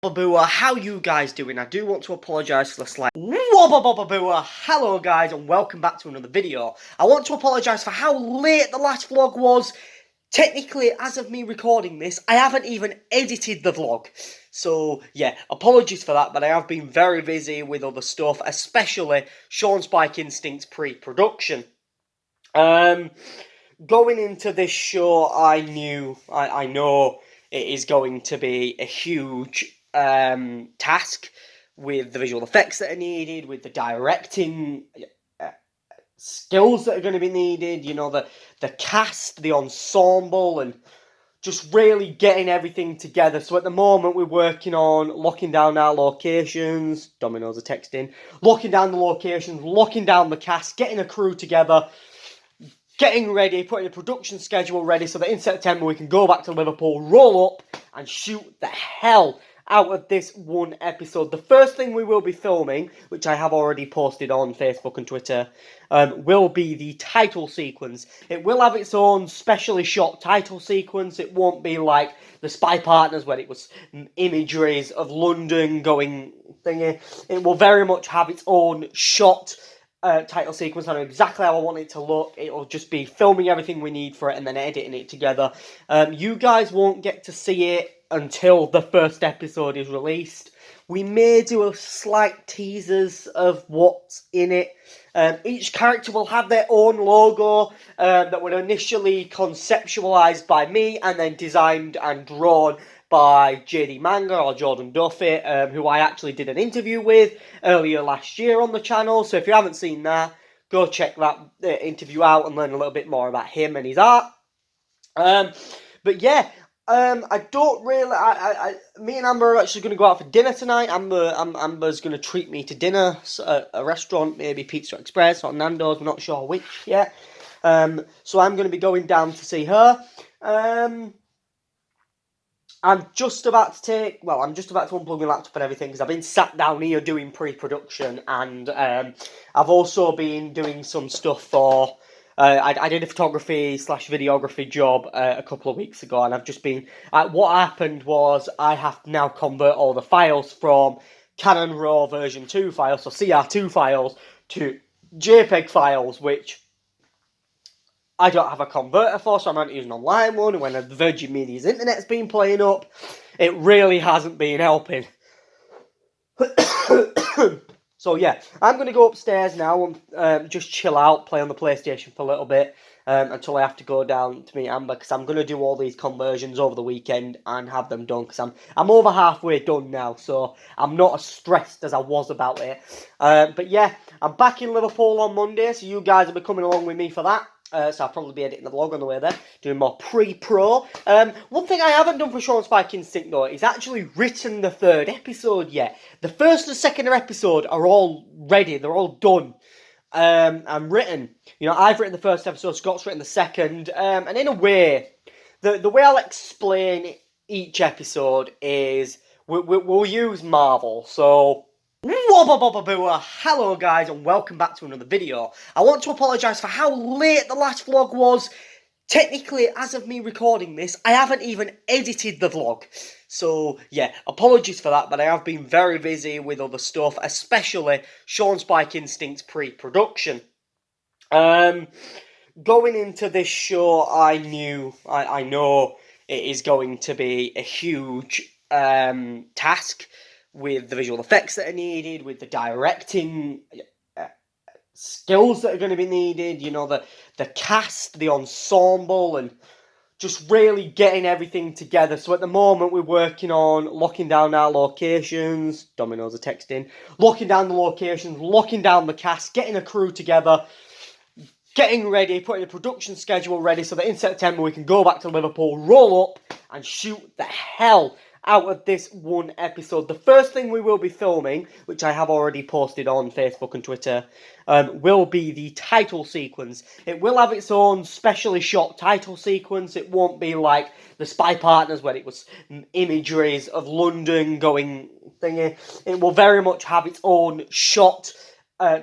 Wobababooah, how you guys doing? I do want to apologise for the slight Wobababooah. Hello guys and welcome back to another video. I want to apologise for how late the last vlog was. Technically, as of me recording this, I haven't even edited the vlog. So, yeah, apologies for that, but I have been very busy with other stuff, especially Sean Spike Instinct's pre-production. Going into this show, I know it is going to be a huge task with the visual effects that are needed, with the directing skills that are going to be needed, you know, the cast, the ensemble, and just really getting everything together. So at the moment, we're working on locking down our locations. Domino's are texting. Locking down the locations, locking down the cast, getting a crew together, getting ready, putting a production schedule ready so that in September we can go back to Liverpool, roll up, and shoot the hell out of this one episode. The first thing we will be filming, which I have already posted on Facebook and Twitter, will be the title sequence. It will have its own specially shot title sequence. It won't be like the Spy Partners where it was imageries of London going thingy. It will very much have its own shot title sequence. I know exactly how I want it to look. It'll just be filming everything we need for it and then editing it together. You guys won't get to see it until the first episode is released. We may do a slight teasers of what's in it. Each character will have their own logo that were initially conceptualized by me and then designed and drawn by JD Manga or Jordan Duffy, who I actually did an interview with earlier last year on the channel. So if you haven't seen that, go check that interview out and learn a little bit more about him and his art. But yeah, I don't really. Me and Amber are actually going to go out for dinner tonight. Amber's going to treat me to dinner at a restaurant, maybe Pizza Express or Nando's. We're not sure which yet. So I'm going to be going down to see her. I'm just about to unplug my laptop and everything because I've been sat down here doing pre-production and I've also been doing some stuff for. I did a photography / videography job a couple of weeks ago, and I've just been. What happened was I have to now convert all the files from Canon RAW version 2 files, so CR2 files, to JPEG files, which I don't have a converter for, so I'm not using an online one. When the Virgin Media's internet's been playing up, it really hasn't been helping. So yeah, I'm going to go upstairs now and just chill out, play on the PlayStation for a little bit until I have to go down to meet Amber, because I'm going to do all these conversions over the weekend and have them done, because I'm over halfway done now, so I'm not as stressed as I was about it. But yeah, I'm back in Liverpool on Monday, so you guys will be coming along with me for that. So I'll probably be editing the vlog on the way there, doing more pre-pro. One thing I haven't done for Sean Spike Instinct, though, is actually written the third episode yet. The first and second episode are all ready. They're all done and written. You know, I've written the first episode, Scott's written the second. And in a way, the way I'll explain each episode is we'll use Marvel. So Wobababooah. Hello guys and welcome back to another video. I want to apologise for how late the last vlog was. Technically, as of me recording this, I haven't even edited the vlog. So yeah, apologies for that, but I have been very busy with other stuff, especially Sean Spike Instinct's pre-production. Going into this show, I know it is going to be a huge task with the visual effects that are needed, with the directing skills that are going to be needed, you know, the cast, the ensemble, and just really getting everything together. So at the moment, we're working on locking down our locations. Domino's are texting. Locking down the locations, locking down the cast, getting a crew together, getting ready, putting a production schedule ready so that in September we can go back to Liverpool, roll up, and shoot the hell out of this one episode. The first thing we will be filming, which I have already posted on Facebook and Twitter, will be the title sequence. It will have its own specially shot title sequence. It won't be like the Spy Partners where it was imageries of London going thingy. It will very much have its own shot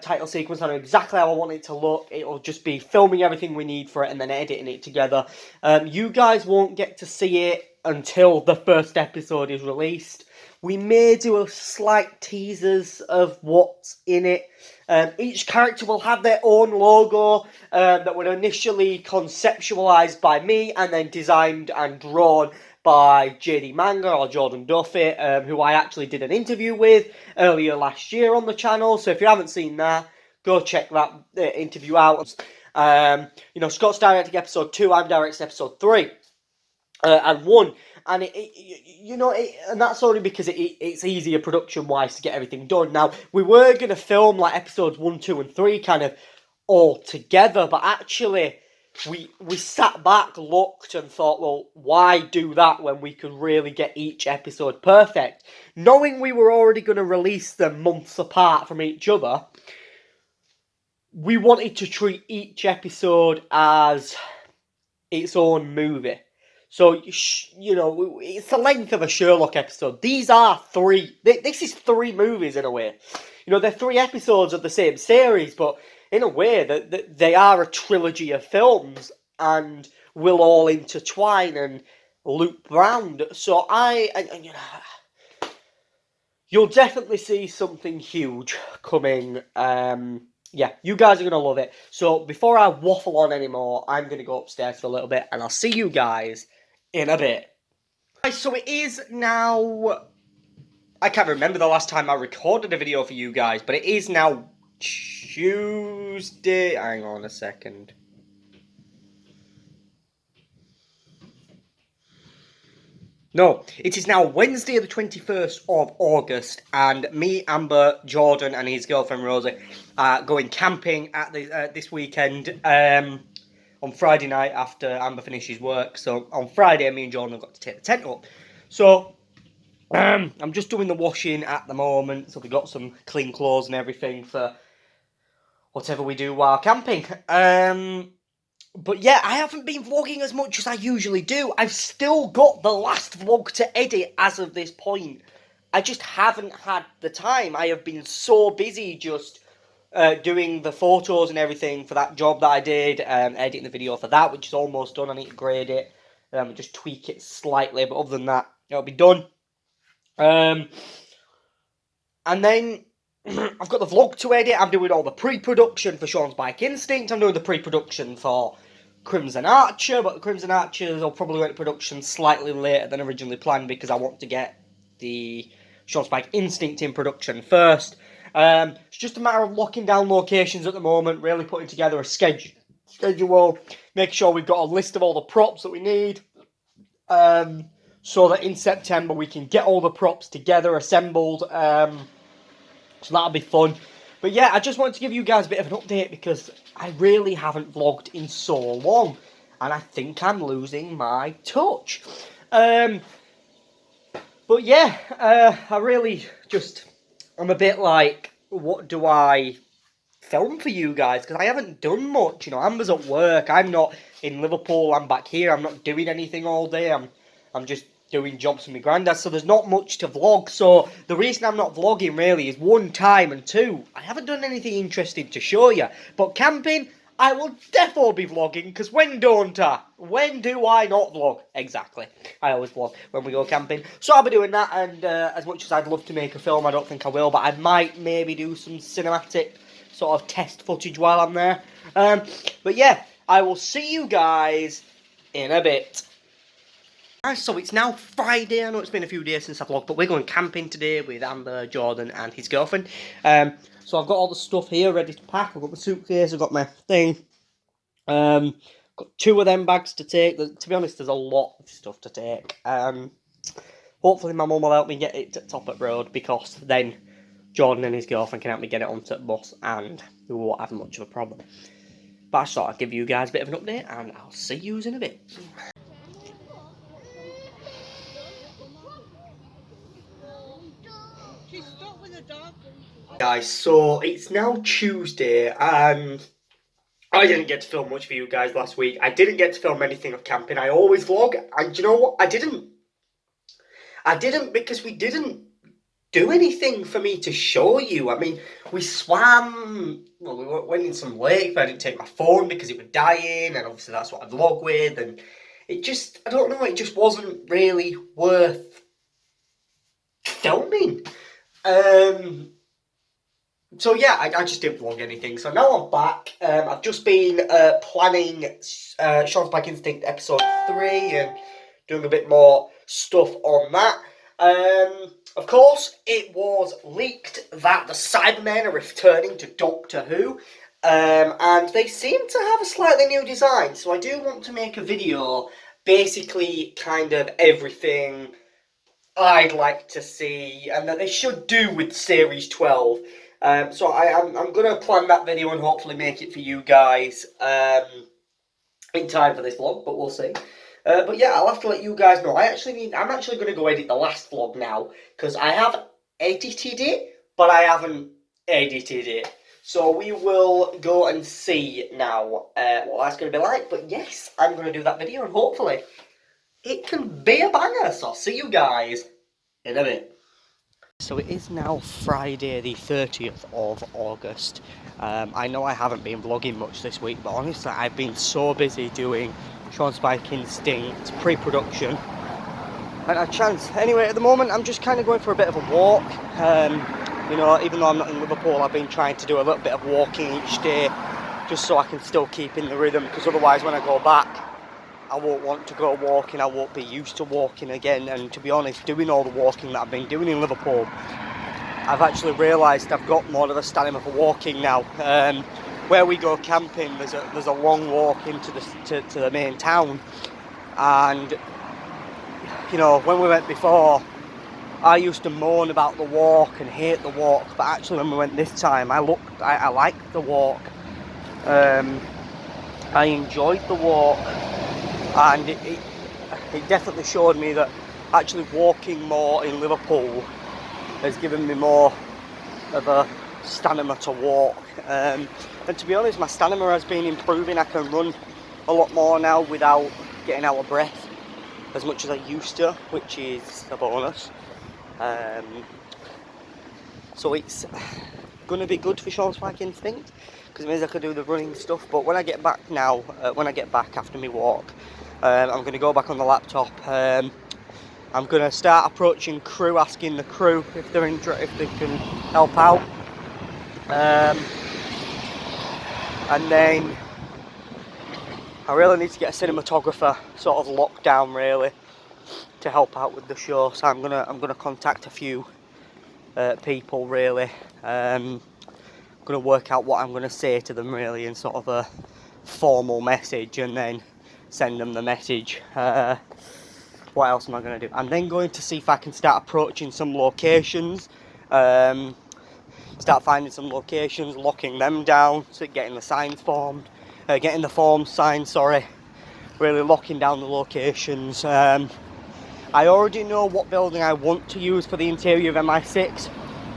title sequence. I know exactly how I want it to look. It'll just be filming everything we need for it and then editing it together. You guys won't get to see it until the first episode is released. We may do a slight teasers of what's in it. Each character will have their own logo that were initially conceptualised by me and then designed and drawn by JD Manga or Jordan Duffy, who I actually did an interview with earlier last year on the channel. So if you haven't seen that, go check that interview out. Scott's directing episode 2, I'm directing episode 3 and 1. And and that's only because it's easier production-wise to get everything done. Now, we were going to film like episodes 1, 2, and 3 kind of all together, but actually we sat back, looked, and thought, well, why do that when we could really get each episode perfect? Knowing we were already going to release them months apart from each other, we wanted to treat each episode as its own movie. So, it's the length of a Sherlock episode. These are 3. This is 3 movies in a way. They're 3 episodes of the same series, but in a way that they are a trilogy of films and will all intertwine and loop round. So you'll definitely see something huge coming. Yeah, you guys are going to love it. So before I waffle on anymore, I'm going to go upstairs for a little bit and I'll see you guys in a bit. So it is now... I can't remember the last time I recorded a video for you guys, but it is now Tuesday. Hang on a second. No, it is now Wednesday the 21st of August, and me, Amber, Jordan, and his girlfriend Rosie are going camping at this weekend on Friday night after Amber finishes work. So on Friday, me and Jordan have got to take the tent up. So I'm just doing the washing at the moment, so we've got some clean clothes and everything for whatever we do while camping. But yeah, I haven't been vlogging as much as I usually do. I've still got the last vlog to edit as of this point. I just haven't had the time. I have been so busy just doing the photos and everything for that job that I did, editing the video for that, which is almost done. I need to grade it, just tweak it slightly, but other than that, it'll be done. And then I've got the vlog to edit. I'm doing all the pre-production for Sean's Bike Instinct. I'm doing the pre-production for Crimson Archer, but the Crimson Archers will probably go into production slightly later than originally planned because I want to get the Sean's Bike Instinct in production first. It's just a matter of locking down locations at the moment, really putting together a schedule, making sure we've got a list of all the props that we need, so that in September we can get all the props together, assembled. So that'll be fun. But yeah, I just wanted to give you guys a bit of an update because I really haven't vlogged in so long. And I think I'm losing my touch. But yeah, I really just... I'm a bit like, what do I film for you guys? Because I haven't done much. Amber's at work. I'm not in Liverpool. I'm back here. I'm not doing anything all day. I'm just doing jobs for my granddad, so there's not much to vlog. So the reason I'm not vlogging really is 1, time, and 2, I haven't done anything interesting to show you. But camping, I will definitely be vlogging, because when don't I? When do I not vlog? Exactly. I always vlog when we go camping. So I'll be doing that, and as much as I'd love to make a film, I don't think I will, but I might maybe do some cinematic sort of test footage while I'm there. But yeah, I will see you guys in a bit. So it's now Friday. I know it's been a few days since I've vlogged, but we're going camping today with Amber, Jordan, and his girlfriend. So I've got all the stuff here ready to pack. I've got my suitcase, I've got my thing. Got 2 of them bags to take. To be honest, there's a lot of stuff to take. Hopefully my mum will help me get it to Top Up Road, because then Jordan and his girlfriend can help me get it onto the bus, and we won't have much of a problem. But I just thought I'd give you guys a bit of an update, and I'll see you in a bit. Guys, so it's now Tuesday, and I didn't get to film much for you guys last week. I didn't get to film anything of camping. I always vlog, and you know what? I didn't because we didn't do anything for me to show you. I mean, we swam, well, we went in some lake, but I didn't take my phone because it was dying, and obviously that's what I vlog with, and it just, I don't know, it just wasn't really worth filming. So yeah, I just didn't vlog anything. So now I'm back. I've just been planning Sean Spike Instinct episode 3 and doing a bit more stuff on that. Of course, it was leaked that the Cybermen are returning to Doctor Who. And they seem to have a slightly new design. So I do want to make a video, basically kind of everything I'd like to see and that they should do with Series 12. So I'm going to plan that video and hopefully make it for you guys in time for this vlog, but we'll see. But yeah, I'll have to let you guys know. I'm actually going to go edit the last vlog now, because I have edited it, but I haven't edited it. So we will go and see now what that's going to be like. But yes, I'm going to do that video, and hopefully it can be a banger. So I'll see you guys in a bit. So it is now Friday the 30th of August. I know I haven't been vlogging much this week, but honestly I've been so busy doing Sean Spike Instinct pre-production and a chance. Anyway, at the moment I'm just kind of going for a bit of a walk. You know, even though I'm not in Liverpool, I've been trying to do a little bit of walking each day just so I can still keep in the rhythm, because otherwise when I go back I won't want to go walking, I won't be used to walking again. And to be honest, doing all the walking that I've been doing in Liverpool, I've actually realised I've got more of a stamina for walking now. Where we go camping, there's a long walk into the main town, and you know, when we went before, I used to moan about the walk and hate the walk, but actually when we went this time, I liked the walk. I enjoyed the walk. And it definitely showed me that actually walking more in Liverpool has given me more of a stamina to walk. And to be honest, my stamina has been improving. I can run a lot more now without getting out of breath as much as I used to, which is a bonus. So it's going to be good for Sean Spike Instinct, because it means I can do the running stuff. But when I get back now, when I get back after my walk, I'm going to go back on the laptop. I'm going to start approaching crew, asking the crew if they're if they can help out, and then I really need to get a cinematographer sort of locked down really to help out with the show. So I'm gonna contact a few people really. I'm gonna work out what I'm gonna say to them really in sort of a formal message, and then send them the message. What else am I going to do? I'm then going to see if I can start approaching some locations, start finding some locations, locking them down, so getting the signs formed, getting the forms signed, sorry, really locking down the locations. I already know what building I want to use for the interior of MI6.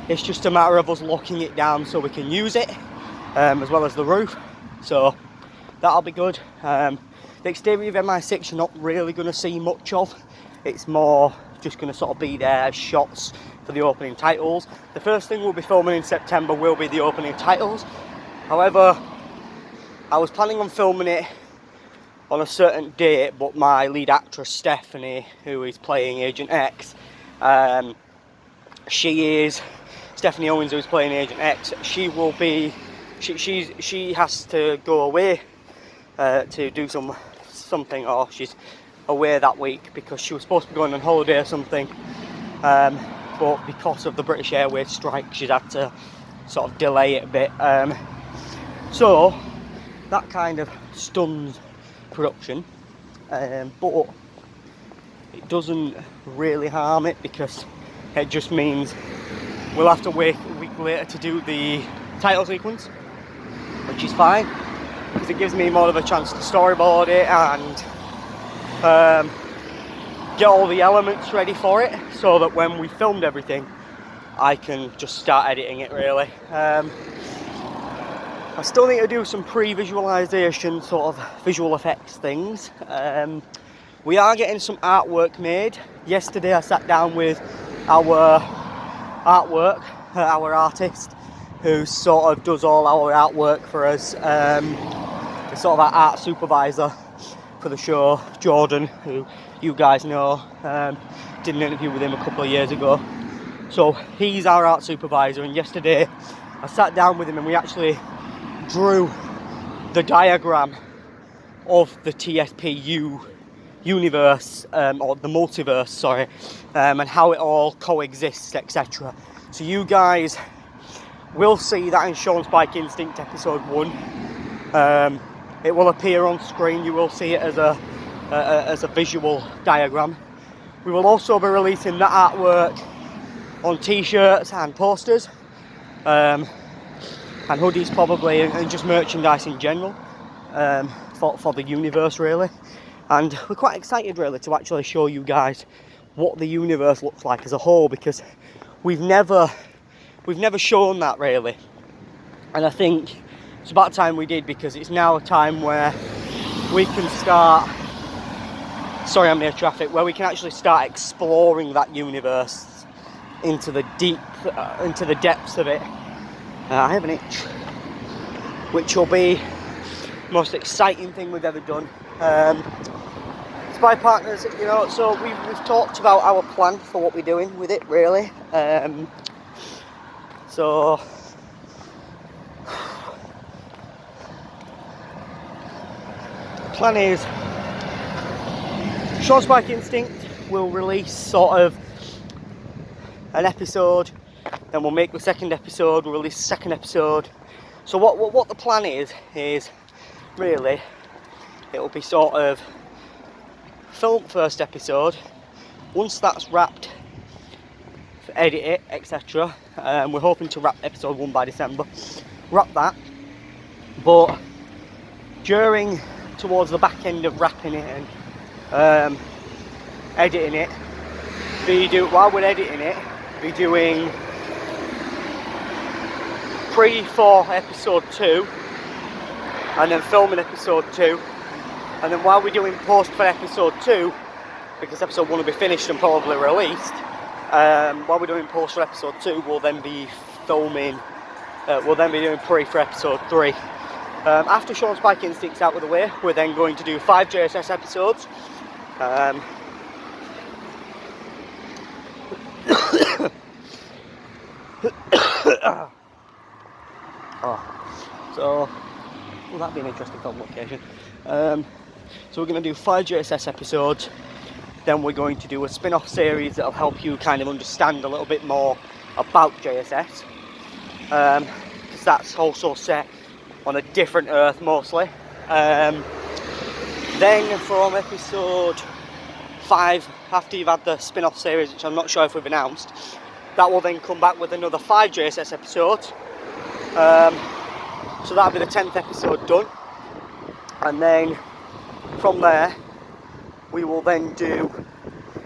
It's just a matter of us locking it down so we can use it, as well as the roof, so that'll be good. The exterior of MI6 you're not really going to see much of. It's more just going to sort of be there as shots for the opening titles. The first thing we'll be filming in September will be the opening titles. However, I was planning on filming it on a certain date, but my lead actress Stephanie, who is playing Agent X, Stephanie Owens, who is playing Agent X, she has to go away to do something, or she's away that week because she was supposed to be going on holiday or something, but because of the British Airways strike she's had to sort of delay it a bit, so that kind of stuns production, but it doesn't really harm it, because it just means we'll have to wait a week later to do the title sequence, which is fine, because it gives me more of a chance to storyboard it and get all the elements ready for it, so that when we filmed everything I can just start editing it really. I still need to do some pre-visualization, sort of visual effects things. We are getting some artwork made. Yesterday I sat down with our artist, who sort of does all our artwork for us. Sort of our art supervisor for the show, Jordan, who you guys know. Did an interview with him a couple of years ago. So he's our art supervisor, and yesterday I sat down with him and we actually drew the diagram of the TSPU universe, or the multiverse, sorry, and how it all coexists, etc. So you guys will see that in Sean Spike Instinct episode 1. It will appear on screen. You will see it as a visual diagram. We will also be releasing that artwork on t-shirts and posters, and hoodies probably, and just merchandise in general, for the universe really. And we're quite excited really to actually show you guys what the universe looks like as a whole, because we've never shown that really, and I think it's about time we did, because it's now a time where we can start, sorry I'm near traffic, where we can actually start exploring that universe into the depths of it. I have an itch, which will be the most exciting thing we've ever done. Spy Partners, you know, so we've talked about our plan for what we're doing with it really. So the plan is Sean Spike Instinct will release sort of an episode, then we'll make the second episode, we'll release the second episode. So what the plan is really, it'll be sort of film first episode. Once that's wrapped, edit it, etc. We're hoping to wrap episode 1 by December. Wrap that, but towards the back end of wrapping it and editing it, while we're editing it, be doing pre for episode 2, and then filming episode 2, and then while we're doing post for episode 2, because episode 1 will be finished and probably released, while we're doing post for episode 2, we'll then be doing pre for episode 3. After Sean Spike Instinct's out of the way, we're then going to do 5 JSS episodes. So will that be an interesting film location? So we're going to do 5 JSS episodes. Then we're going to do a spin-off series that'll help you kind of understand a little bit more about JSS, because that's also set on a different Earth mostly. Then from episode 5, after you've had the spin-off series, which I'm not sure if we've announced, that will then come back with another 5 JSS episodes. So that'll be the 10th episode done, and then from there we will then do,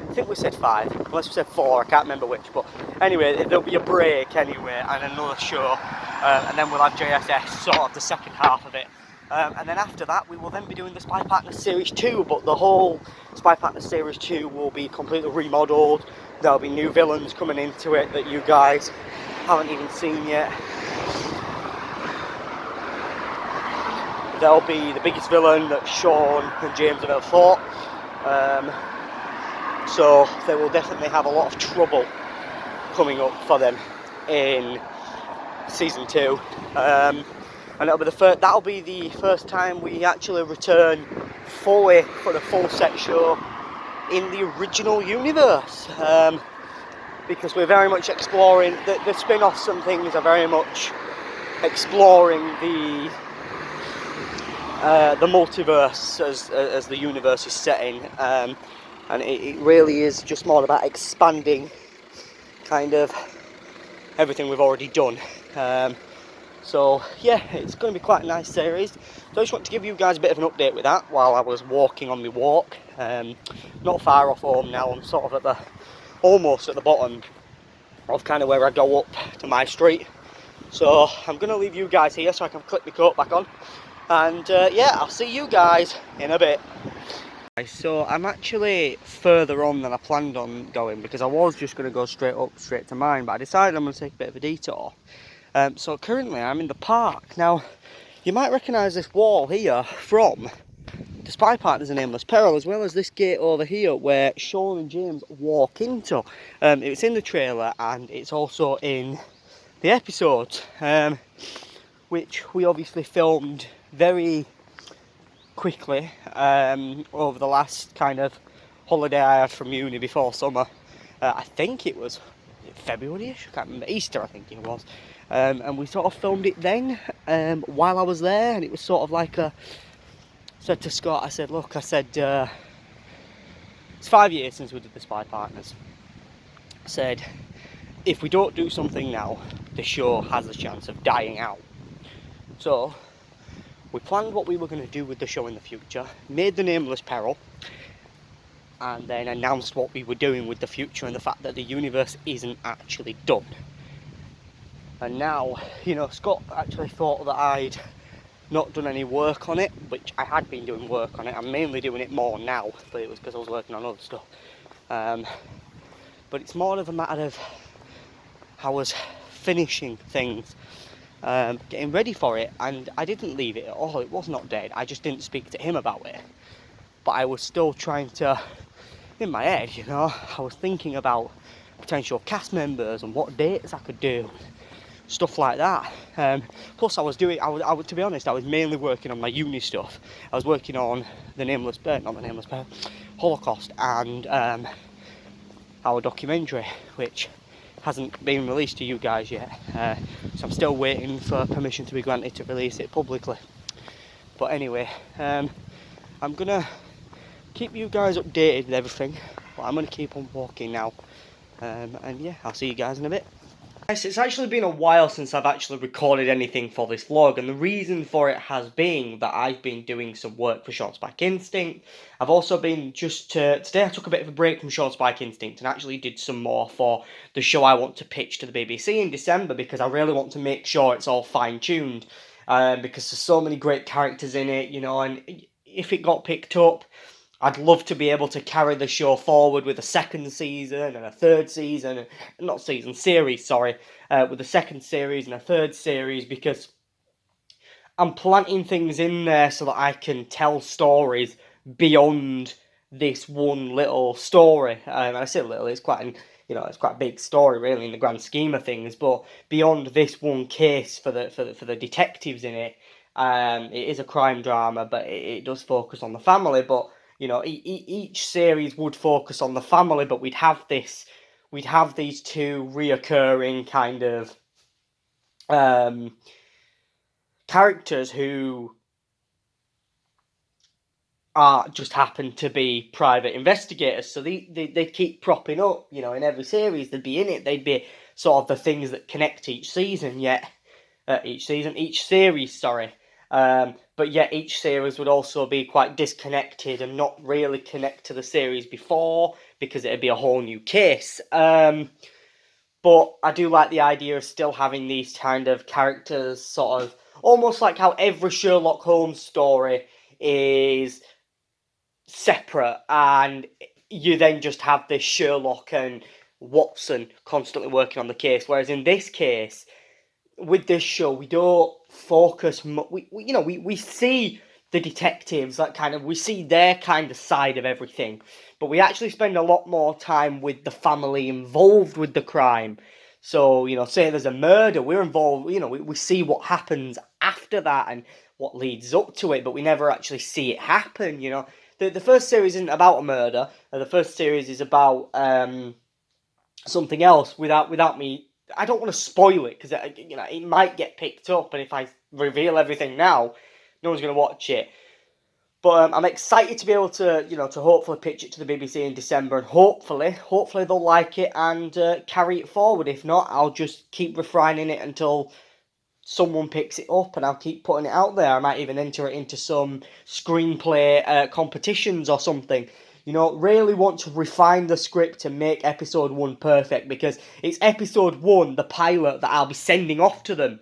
I think we said 5, unless we said 4, I can't remember which, but anyway, there'll be a break anyway and another show, and then we'll have JSS, sort of the second half of it. And then after that we will then be doing the Spy Partners Series 2, but the whole Spy Partners Series 2 will be completely remodelled. There'll be new villains coming into it that you guys haven't even seen yet. There'll be the biggest villain that Sean and James have ever fought. So they will definitely have a lot of trouble coming up for them in season 2. And that'll be the first time we actually return fully for the full set show in the original universe, because we're very much exploring the spin-offs and things are very much exploring the multiverse as the universe is setting, and it really is just more about expanding kind of everything we've already done. So yeah, it's going to be quite a nice series. So I just want to give you guys a bit of an update with that while I was walking on my walk. Not far off home now. I'm sort of almost at the bottom of kind of where I go up to my street. So I'm going to leave you guys here so I can clip my coat back on. And yeah, I'll see you guys in a bit. So I'm actually further on than I planned on going, because I was just going to go straight to mine, but I decided I'm going to take a bit of a detour. So currently I'm in the park. Now, you might recognise this wall here from the Spy Partners and Nameless Peril, as well as this gate over here where Sean and James walk into. It's in the trailer and it's also in the episode, which we obviously filmed very quickly over the last kind of holiday I had from uni before summer. I think it was February-ish, I can't remember, Easter I think it was. And we sort of filmed it then while I was there, and it was sort of like said to Scott, I said, look, it's 5 years since we did the Spy Partners. I said, if we don't do something now, the show has a chance of dying out. So we planned what we were going to do with the show in the future, made the Nameless Peril, and then announced what we were doing with the future and the fact that the universe isn't actually done. And now, Scott actually thought that I'd not done any work on it, which I had been doing work on it. I'm mainly doing it more now, but it was because I was working on other stuff. But it's more of a matter of I was finishing things, getting ready for it, and I didn't leave it at all. It was not dead. I just didn't speak to him about it. But I was still trying to, in my head, I was thinking about potential cast members and what dates I could do, stuff like that. Plus, to be honest, I was mainly working on my uni stuff. I was working on Holocaust and our documentary, which hasn't been released to you guys yet. So I'm still waiting for permission to be granted to release it publicly. But anyway, I'm gonna keep you guys updated with everything. But I'm gonna keep on walking now. And yeah, I'll see you guys in a bit. Guys, it's actually been a while since I've actually recorded anything for this vlog, and the reason for it has been that I've been doing some work for Short Spike Instinct. I've also been today I took a bit of a break from Short Spike Instinct and actually did some more for the show I want to pitch to the BBC in December, because I really want to make sure it's all fine-tuned, because there's so many great characters in it, and if it got picked up, I'd love to be able to carry the show forward with a second season and a third season, with a second series and a third series, because I'm planting things in there so that I can tell stories beyond this one little story. And I say little, it's quite a big story really in the grand scheme of things, but beyond this one case for the detectives in it, it is a crime drama, but it does focus on the family, but each series would focus on the family, but we'd have these two reoccurring kind of characters who just happen to be private investigators. So they keep propping up, in every series. They'd be in it. They'd be sort of the things that connect each series, but yet each series would also be quite disconnected and not really connect to the series before, because it'd be a whole new case. But I do like the idea of still having these kind of characters, sort of almost like how every Sherlock Holmes story is separate, and you then just have this Sherlock and Watson constantly working on the case. Whereas in this case, with this show, we don't focus. We see the detectives, we see their kind of side of everything, but we actually spend a lot more time with the family involved with the crime. So, say there's a murder, we're involved. We see what happens after that and what leads up to it, but we never actually see it happen. The first series isn't about a murder. The first series is about something else. Without me. I don't want to spoil it, because it might get picked up, and if I reveal everything now, no one's going to watch it. But I'm excited to be able to, to hopefully pitch it to the BBC in December, and hopefully they'll like it and carry it forward. If not, I'll just keep refining it until someone picks it up, and I'll keep putting it out there. I might even enter it into some screenplay competitions or something. Really want to refine the script to make episode 1 perfect, because it's episode 1, the pilot, that I'll be sending off to them,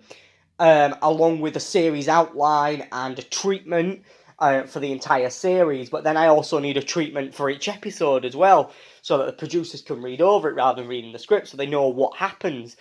along with a series outline and a treatment for the entire series. But then I also need a treatment for each episode as well, so that the producers can read over it rather than reading the script, so they know what happens.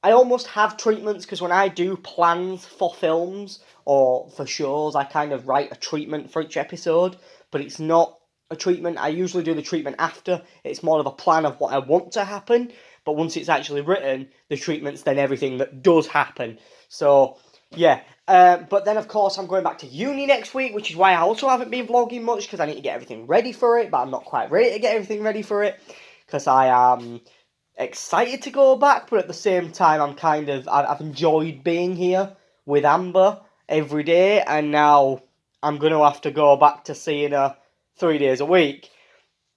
I almost have treatments, because when I do plans for films or for shows, I kind of write a treatment for each episode, but it's not a treatment. I usually do the treatment after. It's more of a plan of what I want to happen, but once it's actually written, the treatment's then everything that does happen. So, yeah. But then, of course, I'm going back to uni next week, which is why I also haven't been vlogging much, because I need to get everything ready for it, but I'm not quite ready to get everything ready for it, because I am excited to go back, but at the same time, I've enjoyed being here with Amber every day, and now I'm going to have to go back to seeing her 3 days a week,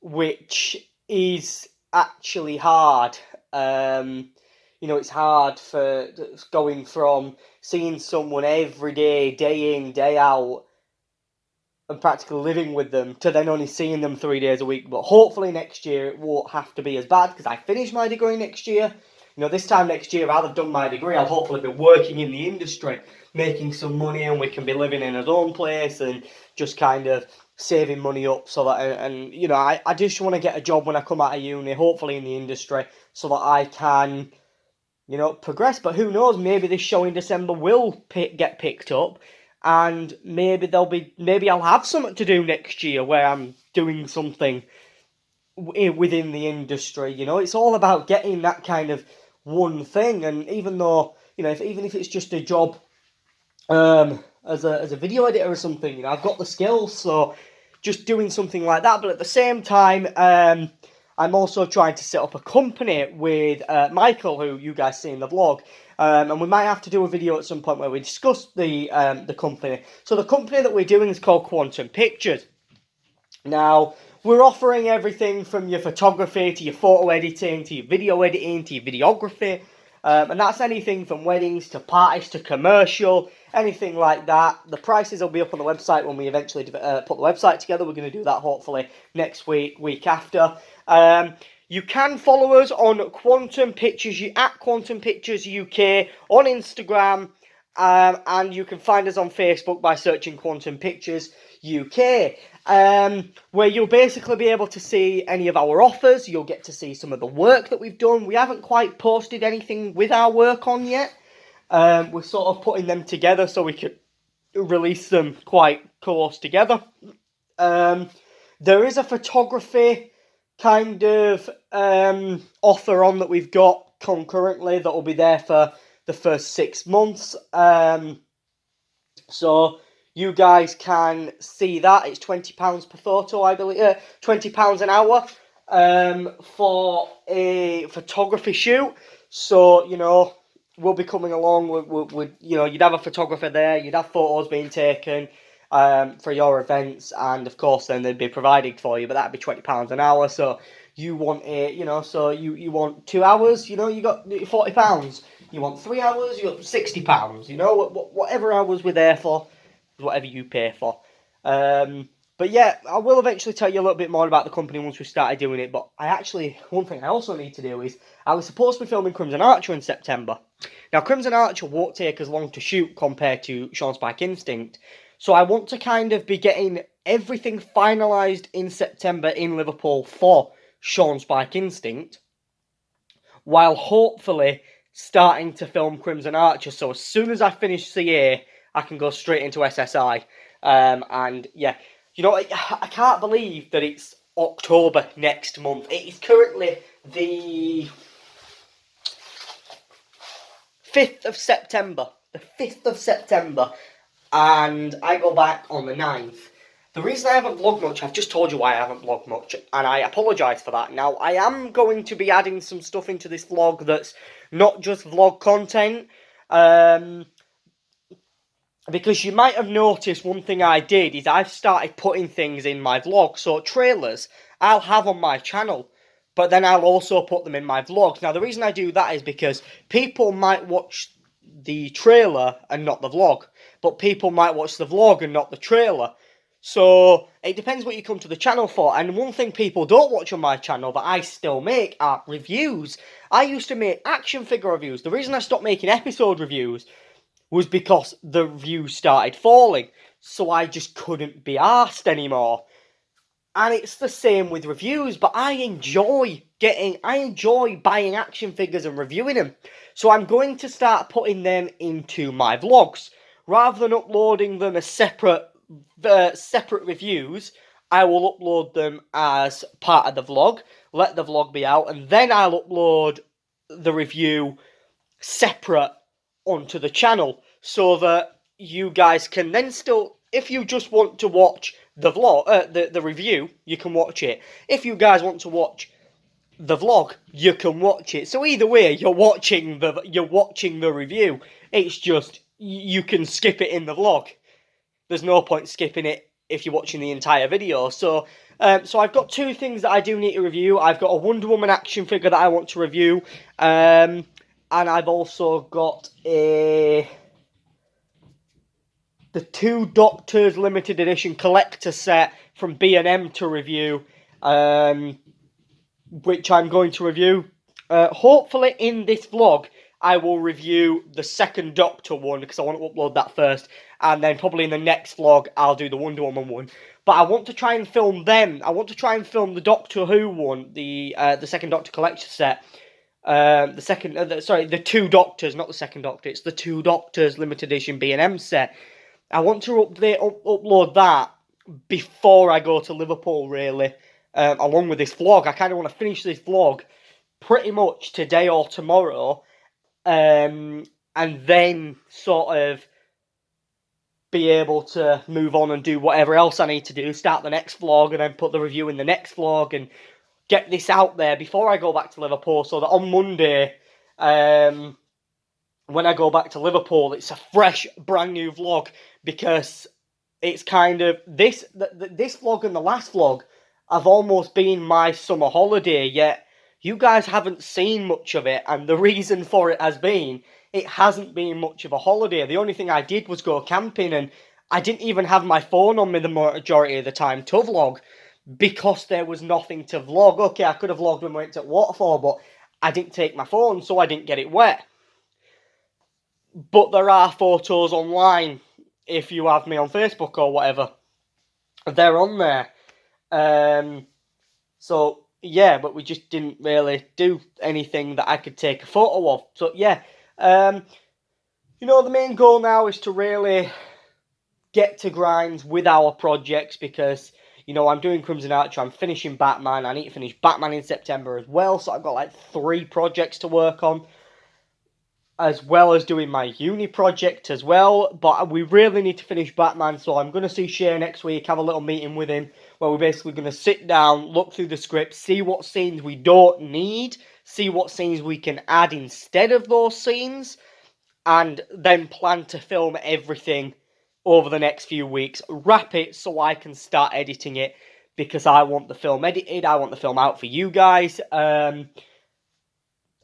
which is actually hard. It's hard for going from seeing someone every day in, day out, and practically living with them, to then only seeing them 3 days a week. But hopefully next year it won't have to be as bad, because I finish my degree next year. This time next year, I'll have done my degree, I'll hopefully be working in the industry, making some money, and we can be living in our own place and just kind of saving money up, so that, I just want to get a job when I come out of uni, hopefully in the industry, so that I can, progress. But who knows, maybe this show in December will get picked up, and maybe I'll have something to do next year where I'm doing something within the industry. It's all about getting that kind of one thing. And even though, even if it's just a job as a video editor or something, I've got the skills, so just doing something like that. But at the same time, I'm also trying to set up a company with Michael, who you guys see in the vlog. And we might have to do a video at some point where we discuss the company. So the company that we're doing is called Quantum Pictures. Now, we're offering everything from your photography to your photo editing to your video editing to your videography. And that's anything from weddings to parties to commercial, anything like that. The prices will be up on the website when we eventually put the website together. We're going to do that hopefully next week after. You can follow us on Quantum Pictures, at Quantum Pictures UK on Instagram. And you can find us on Facebook by searching Quantum Pictures UK, where you'll basically be able to see any of our offers. You'll get to see some of the work that we've done. We haven't quite posted anything with our work on yet. We're sort of putting them together so we could release them quite close together. There is a photography kind of offer on that we've got concurrently that will be there for the first 6 months. So you guys can see that. It's £20 per photo, I believe. £20 an hour for a photography shoot. So, we'll be coming along with you'd have a photographer there, you'd have photos being taken for your events, and of course then they'd be provided for you, but that'd be £20 an hour. So you want you want 2 hours, you got £40. You want 3 hours, you got £60. Whatever hours we're there for is whatever you pay for. But yeah, I will eventually tell you a little bit more about the company once we started doing it. But one thing I also need to do is, I was supposed to be filming Crimson Archer in September. Now, Crimson Archer won't take as long to shoot compared to Sean Spike Instinct. So I want to kind of be getting everything finalised in September in Liverpool for Sean Spike Instinct, while hopefully starting to film Crimson Archer. So as soon as I finish CA, I can go straight into SSI. And yeah, I can't believe that it's October next month. It is currently the 5th of September. The 5th of September. And I go back on the 9th. The reason I haven't vlogged much, I've just told you why I haven't vlogged much, and I apologise for that. Now, I am going to be adding some stuff into this vlog that's not just vlog content, because you might have noticed one thing I did is I've started putting things in my vlog. So trailers I'll have on my channel, but then I'll also put them in my vlogs. Now, the reason I do that is because people might watch the trailer and not the vlog, but people might watch the vlog and not the trailer. So it depends what you come to the channel for. And one thing people don't watch on my channel that I still make are reviews. I used to make action figure reviews. The reason I stopped making episode reviews was because the views started falling. So I just couldn't be arsed anymore. And it's the same with reviews, but I enjoy buying action figures and reviewing them. So I'm going to start putting them into my vlogs. Rather than uploading them as separate reviews, I will upload them as part of the vlog, let the vlog be out, and then I'll upload the review separate onto the channel, so that you guys can then still, if you just want to watch the vlog, the review, you can watch it. If you guys want to watch the vlog, you can watch it. So either way, you're watching the review. It's just you can skip it in the vlog. There's no point skipping it if you're watching the entire video. So I've got two things that I do need to review. I've got a Wonder Woman action figure that I want to review, and I've also got the Two Doctors limited edition collector set from B&M to review, which I'm going to review. Hopefully in this vlog, I will review the second Doctor one, because I want to upload that first, and then probably in the next vlog, I'll do the Wonder Woman one. But I want to try and film them. I want to try and film the Doctor Who one, the second Doctor collector set. The Two Doctors, not the second Doctor. It's the Two Doctors limited edition B&M set. I want to upload that before I go to Liverpool, really. Along with this vlog, I kind of want to finish this vlog pretty much today or tomorrow, and then sort of be able to move on and do whatever else I need to do, start the next vlog, and then put the review in the next vlog, and get this out there before I go back to Liverpool, so that on Monday, when I go back to Liverpool, it's a fresh, brand new vlog, because it's kind of, this vlog and the last vlog have almost been my summer holiday, yet you guys haven't seen much of it, and the reason for it has been, it hasn't been much of a holiday. The only thing I did was go camping, and I didn't even have my phone on me the majority of the time to vlog, because there was nothing to vlog. Okay, I could have vlogged when we went to Waterfall, but I didn't take my phone, so I didn't get it wet. But there are photos online, if you have me on Facebook or whatever. They're on there. So, yeah, but we just didn't really do anything that I could take a photo of. So, yeah. You know, the main goal now is to really get to grinds with our projects, because, you know, I'm doing Crimson Archer, I'm finishing Batman, I need to finish Batman in September as well, so I've got like 3 projects to work on, as well as doing my uni project as well, but we really need to finish Batman, so I'm going to see Shay next week, have a little meeting with him, where we're basically going to sit down, look through the script, see what scenes we don't need, see what scenes we can add instead of those scenes, and then plan to film everything over the next few weeks, wrap it so I can start editing it, because I want the film edited, I want the film out for you guys, and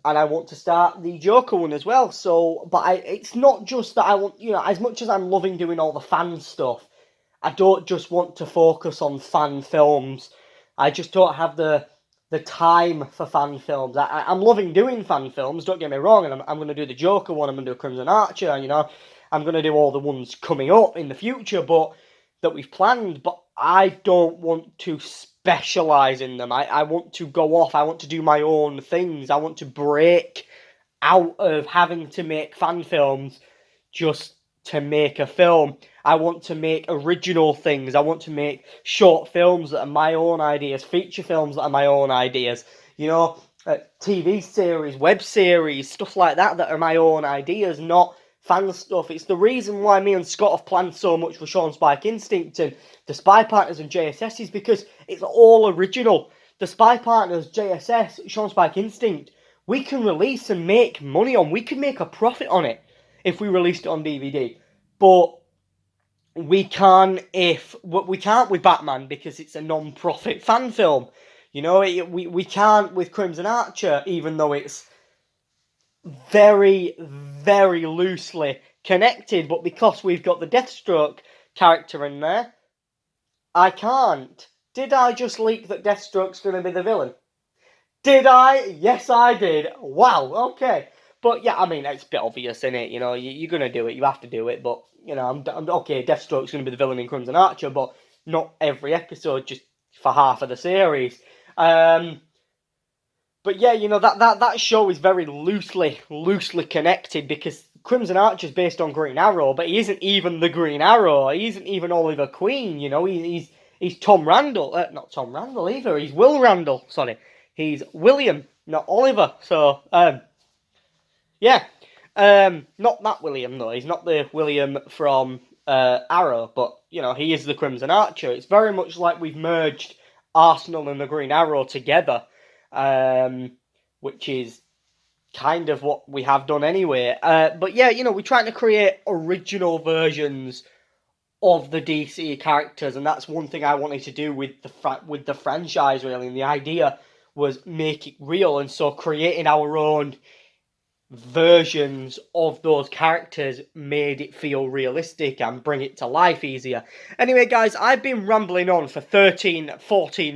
I want to start the Joker one as well. So, but it's not just that I want, you know, as much as I'm loving doing all the fan stuff, I don't just want to focus on fan films. I just don't have the time for fan films. I'm loving doing fan films, don't get me wrong, and I'm going to do the Joker one, I'm going to do Crimson Archer, you know, I'm going to do all the ones coming up in the future, but that we've planned, but I don't want to specialise in them. I want to go off, I want to do my own things, I want to break out of having to make fan films just to make a film. I want to make original things, I want to make short films that are my own ideas, feature films that are my own ideas, you know, TV series, web series, stuff like that are my own ideas, not fan stuff. It's the reason why me and Scott have planned so much for Sean Spike Instinct and the Spy Partners and JSS, is because it's all original. The Spy Partners, JSS, Sean Spike Instinct, we can release and make money on. We can make a profit on it if we released it on DVD. But we can't with Batman, because it's a non-profit fan film. You know, we can't with Crimson Archer, even though it's very, very loosely connected, but because we've got the Deathstroke character in there, I can't. Did I just leak that Deathstroke's going to be the villain? Did I? Yes, I did. Wow, okay. But yeah, I mean, it's a bit obvious, isn't it? You know, you're going to do it, you have to do it, but, you know, I'm okay, Deathstroke's going to be the villain in Crimson Archer, but not every episode, just for half of the series. But yeah, you know, that show is very loosely connected, because Crimson Archer is based on Green Arrow, but he isn't even the Green Arrow. He isn't even Oliver Queen. You know, he's Tom Randall. Not Tom Randall either. He's Will Randall. Sorry, he's William, not Oliver. So yeah, not that William though. He's not the William from Arrow, but you know, he is the Crimson Archer. It's very much like we've merged Arsenal and the Green Arrow together. Which is kind of what we have done anyway. But yeah, you know, we're trying to create original versions of the DC characters, and that's one thing I wanted to do with the franchise, really. And the idea was make it real, and so creating our own versions of those characters made it feel realistic and bring it to life easier. Anyway, guys, I've been rambling on for 14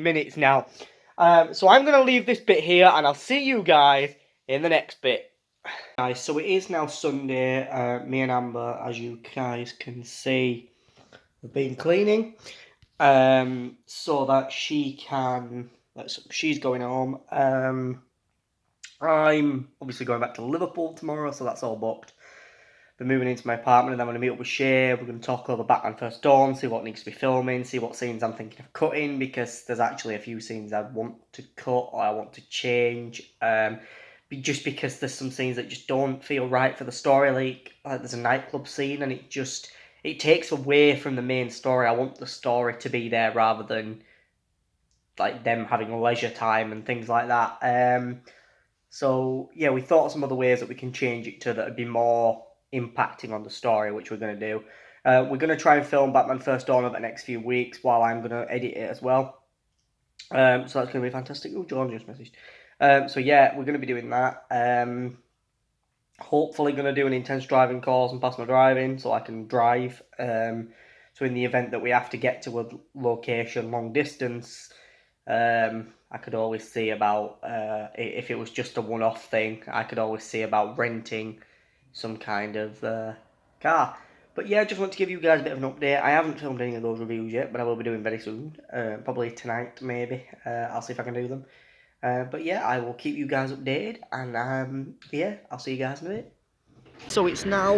minutes now. So I'm going to leave this bit here, and I'll see you guys in the next bit. Guys, so it is now Sunday. Me and Amber, as you guys can see, have been cleaning. So that she can... she's going home. I'm obviously going back to Liverpool tomorrow, so that's all booked. Been moving into my apartment, and then I'm going to meet up with Shay. We're going to talk over Batman First Dawn, see what needs to be filming, see what scenes I'm thinking of cutting, because there's actually a few scenes I want to cut or I want to change. Just because there's some scenes that just don't feel right for the story. Like there's a nightclub scene, and it takes away from the main story. I want the story to be there rather than like them having leisure time and things like that. So yeah, we thought of some other ways that we can change it to that would be more impacting on the story, which we're going to do. We're going to try and film Batman First Dawn over the next few weeks while I'm going to edit it as well. So that's going to be fantastic. Oh, John just messaged. So yeah, we're going to be doing that. Hopefully going to do an intense driving course and pass my driving so I can drive. So in the event that we have to get to a location long distance, I could always see about, if it was just a one-off thing, I could always see about renting some kind of car. But yeah, I just want to give you guys a bit of an update. I haven't filmed any of those reviews yet, but I will be doing very soon. Probably tonight, maybe. I'll see if I can do them. But yeah, I will keep you guys updated, and yeah, I'll see you guys in a bit. So it's now,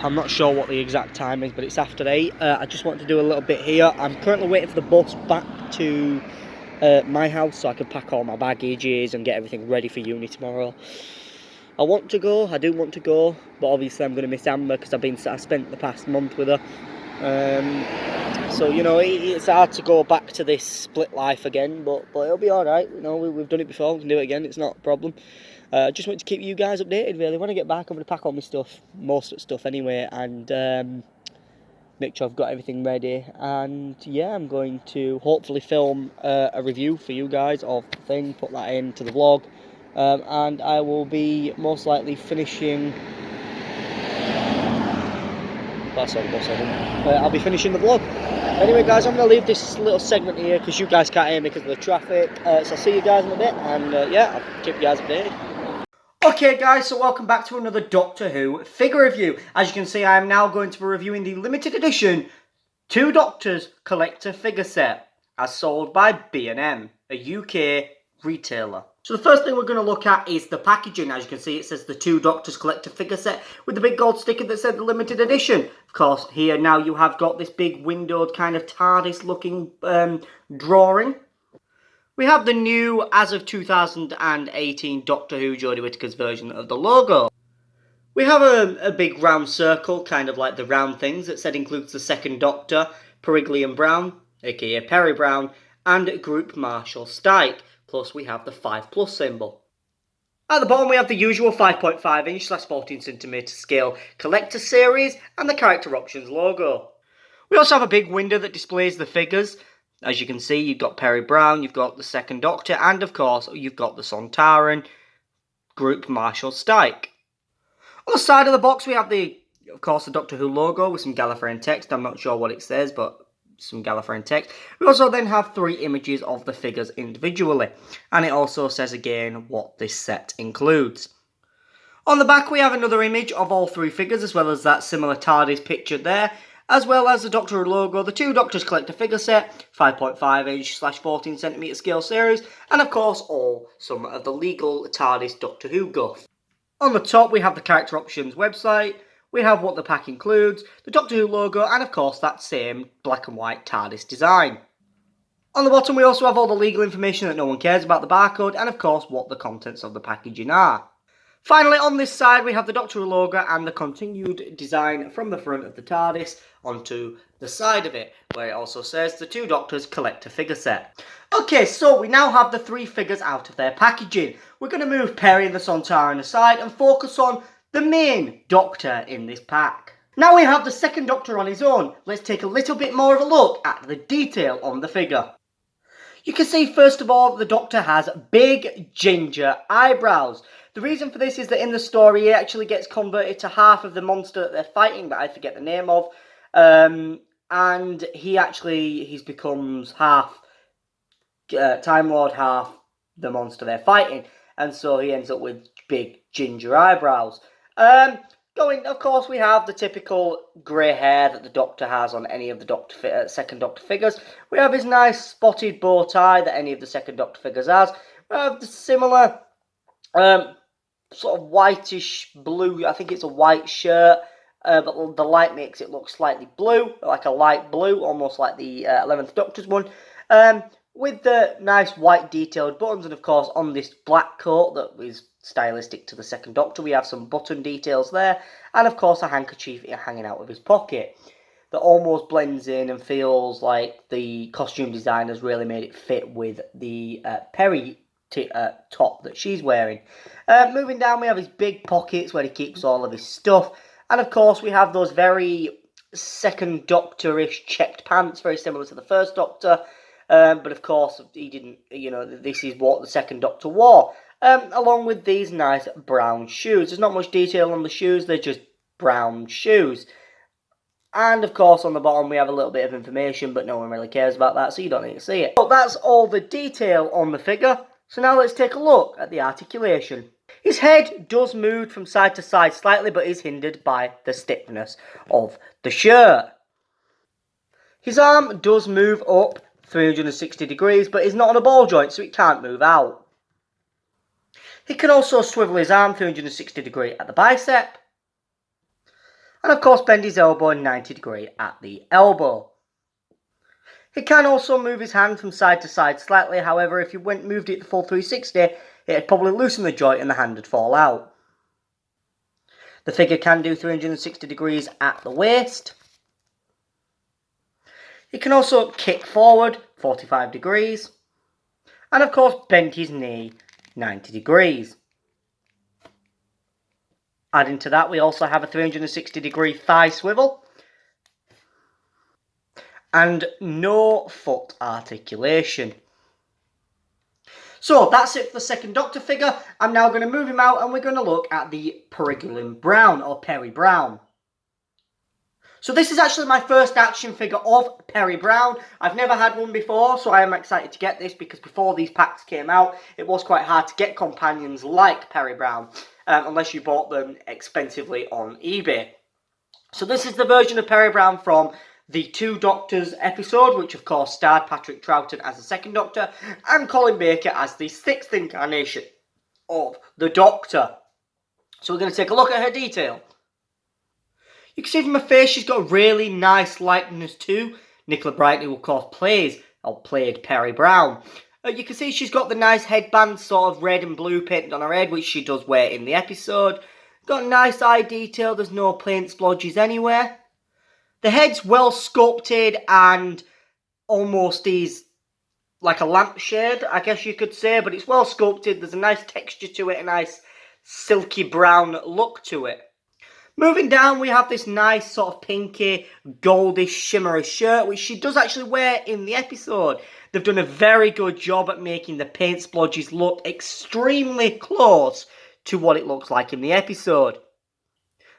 I'm not sure what the exact time is, but it's after 8. I just wanted to do a little bit here. I'm currently waiting for the bus back to my house so I can pack all my baggages and get everything ready for uni tomorrow. I do want to go, but obviously I'm going to miss Amber because I spent the past month with her. So, you know, it's hard to go back to this split life again, but it'll be alright. You know, we've done it before, we can do it again, it's not a problem. Just want to keep you guys updated, really. When I get back, I'm going to pack all my stuff, most of the stuff anyway, and make sure I've got everything ready. And yeah, I'm going to hopefully film a review for you guys of the thing, put that into the vlog, and I will be most likely finishing... That's all the bus, I think. I'll be finishing the vlog. Anyway, guys, I'm going to leave this little segment here because you guys can't hear me because of the traffic. So I'll see you guys in a bit, and yeah, I'll keep you guys updated. Okay, guys, so welcome back to another Doctor Who figure review. As you can see, I am now going to be reviewing the limited edition 2 Doctors collector figure set, as sold by B&M, a UK retailer. So the first thing we're going to look at is the packaging. As you can see, it says the 2 Doctors collector figure set with the big gold sticker that said the limited edition. Of course, here now you have got this big windowed kind of TARDIS looking drawing. We have the new, as of 2018, Doctor Who Jodie Whittaker's version of the logo. We have a big round circle, kind of like the round things, that said includes the 2nd Doctor, Periglium Brown, aka Perry Brown, and Group Marshal Stike. Plus we have the 5+ symbol. At the bottom we have the usual 5.5 inch / 14cm scale collector series and the character options logo. We also have a big window that displays the figures. As you can see, you've got Perry Brown, you've got the 2nd Doctor, and of course you've got the Sontaran, Group Marshal Stike. On the side of the box we have of course the Doctor Who logo with some Gallifreyan text. I'm not sure what it says, but some Gallifreyan text. We also then have 3 images of the figures individually, and it also says again what this set includes. On the back we have another image of all 3 figures, as well as that similar TARDIS picture there, as well as the Doctor Who logo, the Two Doctors collector figure set, 5.5 inch / 14 cm scale series, and of course some of the legal TARDIS Doctor Who guff. On the top we have the character options website, we have what the pack includes, the Doctor Who logo, and of course that same black and white TARDIS design. On the bottom we also have all the legal information that no one cares about, the barcode, and of course what the contents of the packaging are. Finally, on this side, we have the Doctor Who logo and the continued design from the front of the TARDIS onto the side of it, where it also says the Two Doctors collector figure set. Okay, so we now have the 3 figures out of their packaging. We're going to move Peri and the Sontaran aside and focus on the main Doctor in this pack. Now we have the second Doctor on his own. Let's take a little bit more of a look at the detail on the figure. You can see, first of all, the Doctor has big ginger eyebrows. The reason for this is that in the story he actually gets converted to half of the monster that they're fighting, that I forget the name of, and he becomes half Time Lord, half the monster they're fighting, and so he ends up with big ginger eyebrows. Of course, we have the typical grey hair that the Doctor has on any of the second Doctor figures. We have his nice spotted bow tie that any of the second Doctor figures has. We have the similar sort of whitish blue, I think it's a white shirt, but the light makes it look slightly blue, like a light blue, almost like the 11th Doctor's one, with the nice white detailed buttons, and of course on this black coat that is stylistic to the second Doctor, we have some button details there, and of course a handkerchief hanging out of his pocket that almost blends in and feels like the costume designers really made it fit with the Peri top that she's wearing. Moving down, we have his big pockets where he keeps all of his stuff, and of course we have those very second Doctor-ish checked pants, very similar to the first Doctor, but of course he didn't, this is what the second Doctor wore, along with these nice brown shoes. There's not much detail on the shoes, they're just brown shoes. And of course on the bottom we have a little bit of information, but no one really cares about that, so you don't need to see it. But that's all the detail on the figure. So now let's take a look at the articulation. His head does move from side to side slightly, but is hindered by the stiffness of the shirt. His arm does move up 360 degrees, but is not on a ball joint, so it can't move out. He can also swivel his arm 360 degrees at the bicep, and of course bend his elbow 90 degrees at the elbow. He can also move his hand from side to side slightly, however if you moved it the full 360, it'd probably loosen the joint and the hand would fall out. The figure can do 360 degrees at the waist. He can also kick forward 45 degrees, and of course bend his knee 90 degrees. Adding to that, we also have a 360 degree thigh swivel, and no foot articulation. So that's it for the second Doctor figure. I'm now going to move him out and we're going to look at the Peregrine Brown, or Peri Brown. So this is actually my first action figure of Peri Brown. I've never had one before, so I am excited to get this, because before these packs came out, it was quite hard to get companions like Peri Brown, unless you bought them expensively on eBay. So this is the version of Peri Brown from the Two Doctors episode, which of course starred Patrick Troughton as the second Doctor and Colin Baker as the 6th incarnation of the Doctor. So we're going to take a look at her detail. You can see from her face she's got a really nice likeness to Nicola Brighton, who of course played Peri Brown. You can see she's got the nice headband, sort of red and blue painted on her head, which she does wear in the episode. Got a nice eye detail, there's no paint splodges anywhere. The head's well sculpted and almost is like a lampshade, I guess you could say, but it's well sculpted, there's a nice texture to it, a nice silky brown look to it. Moving down, we have this nice sort of pinky, goldish, shimmery shirt, which she does actually wear in the episode. They've done a very good job at making the paint splodges look extremely close to what it looks like in the episode.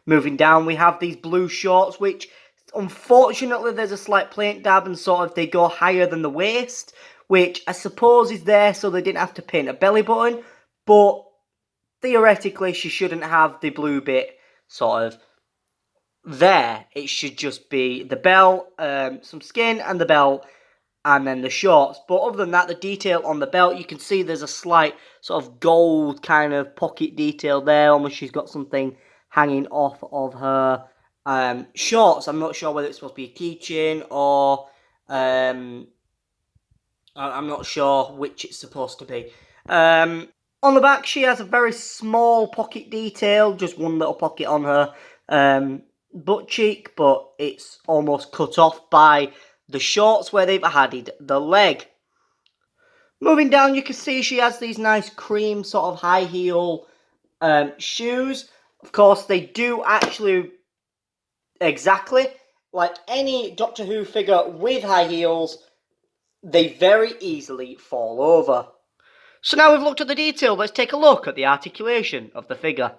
Moving down, we have these blue shorts, which unfortunately there's a slight paint dab and sort of they go higher than the waist, which I suppose is there so they didn't have to paint a belly button, but theoretically she shouldn't have the blue bit sort of there, it should just be the belt, some skin and the belt, and then the shorts. But other than that, the detail on the belt, you can see there's a slight sort of gold kind of pocket detail there. Almost she's got something hanging off of her shorts. I'm not sure whether it's supposed to be a keychain or I'm not sure which it's supposed to be. On the back, she has a very small pocket detail, just one little pocket on her butt cheek, but it's almost cut off by the shorts where they've added the leg. Moving down, you can see she has these nice cream sort of high heel shoes. Of course, they do actually exactly like any Doctor Who figure with high heels, they very easily fall over. So now we've looked at the detail, let's take a look at the articulation of the figure.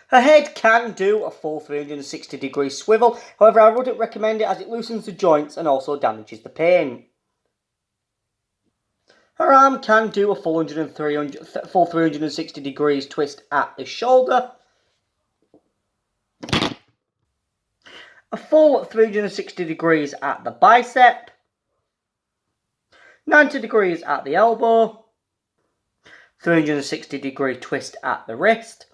Her head can do a full 360-degree swivel, however I wouldn't recommend it as it loosens the joints and also damages the paint. Her arm can do a full 360 degrees twist at the shoulder, a full 360 degrees at the bicep, 90 degrees at the elbow, 360 degree twist at the wrist,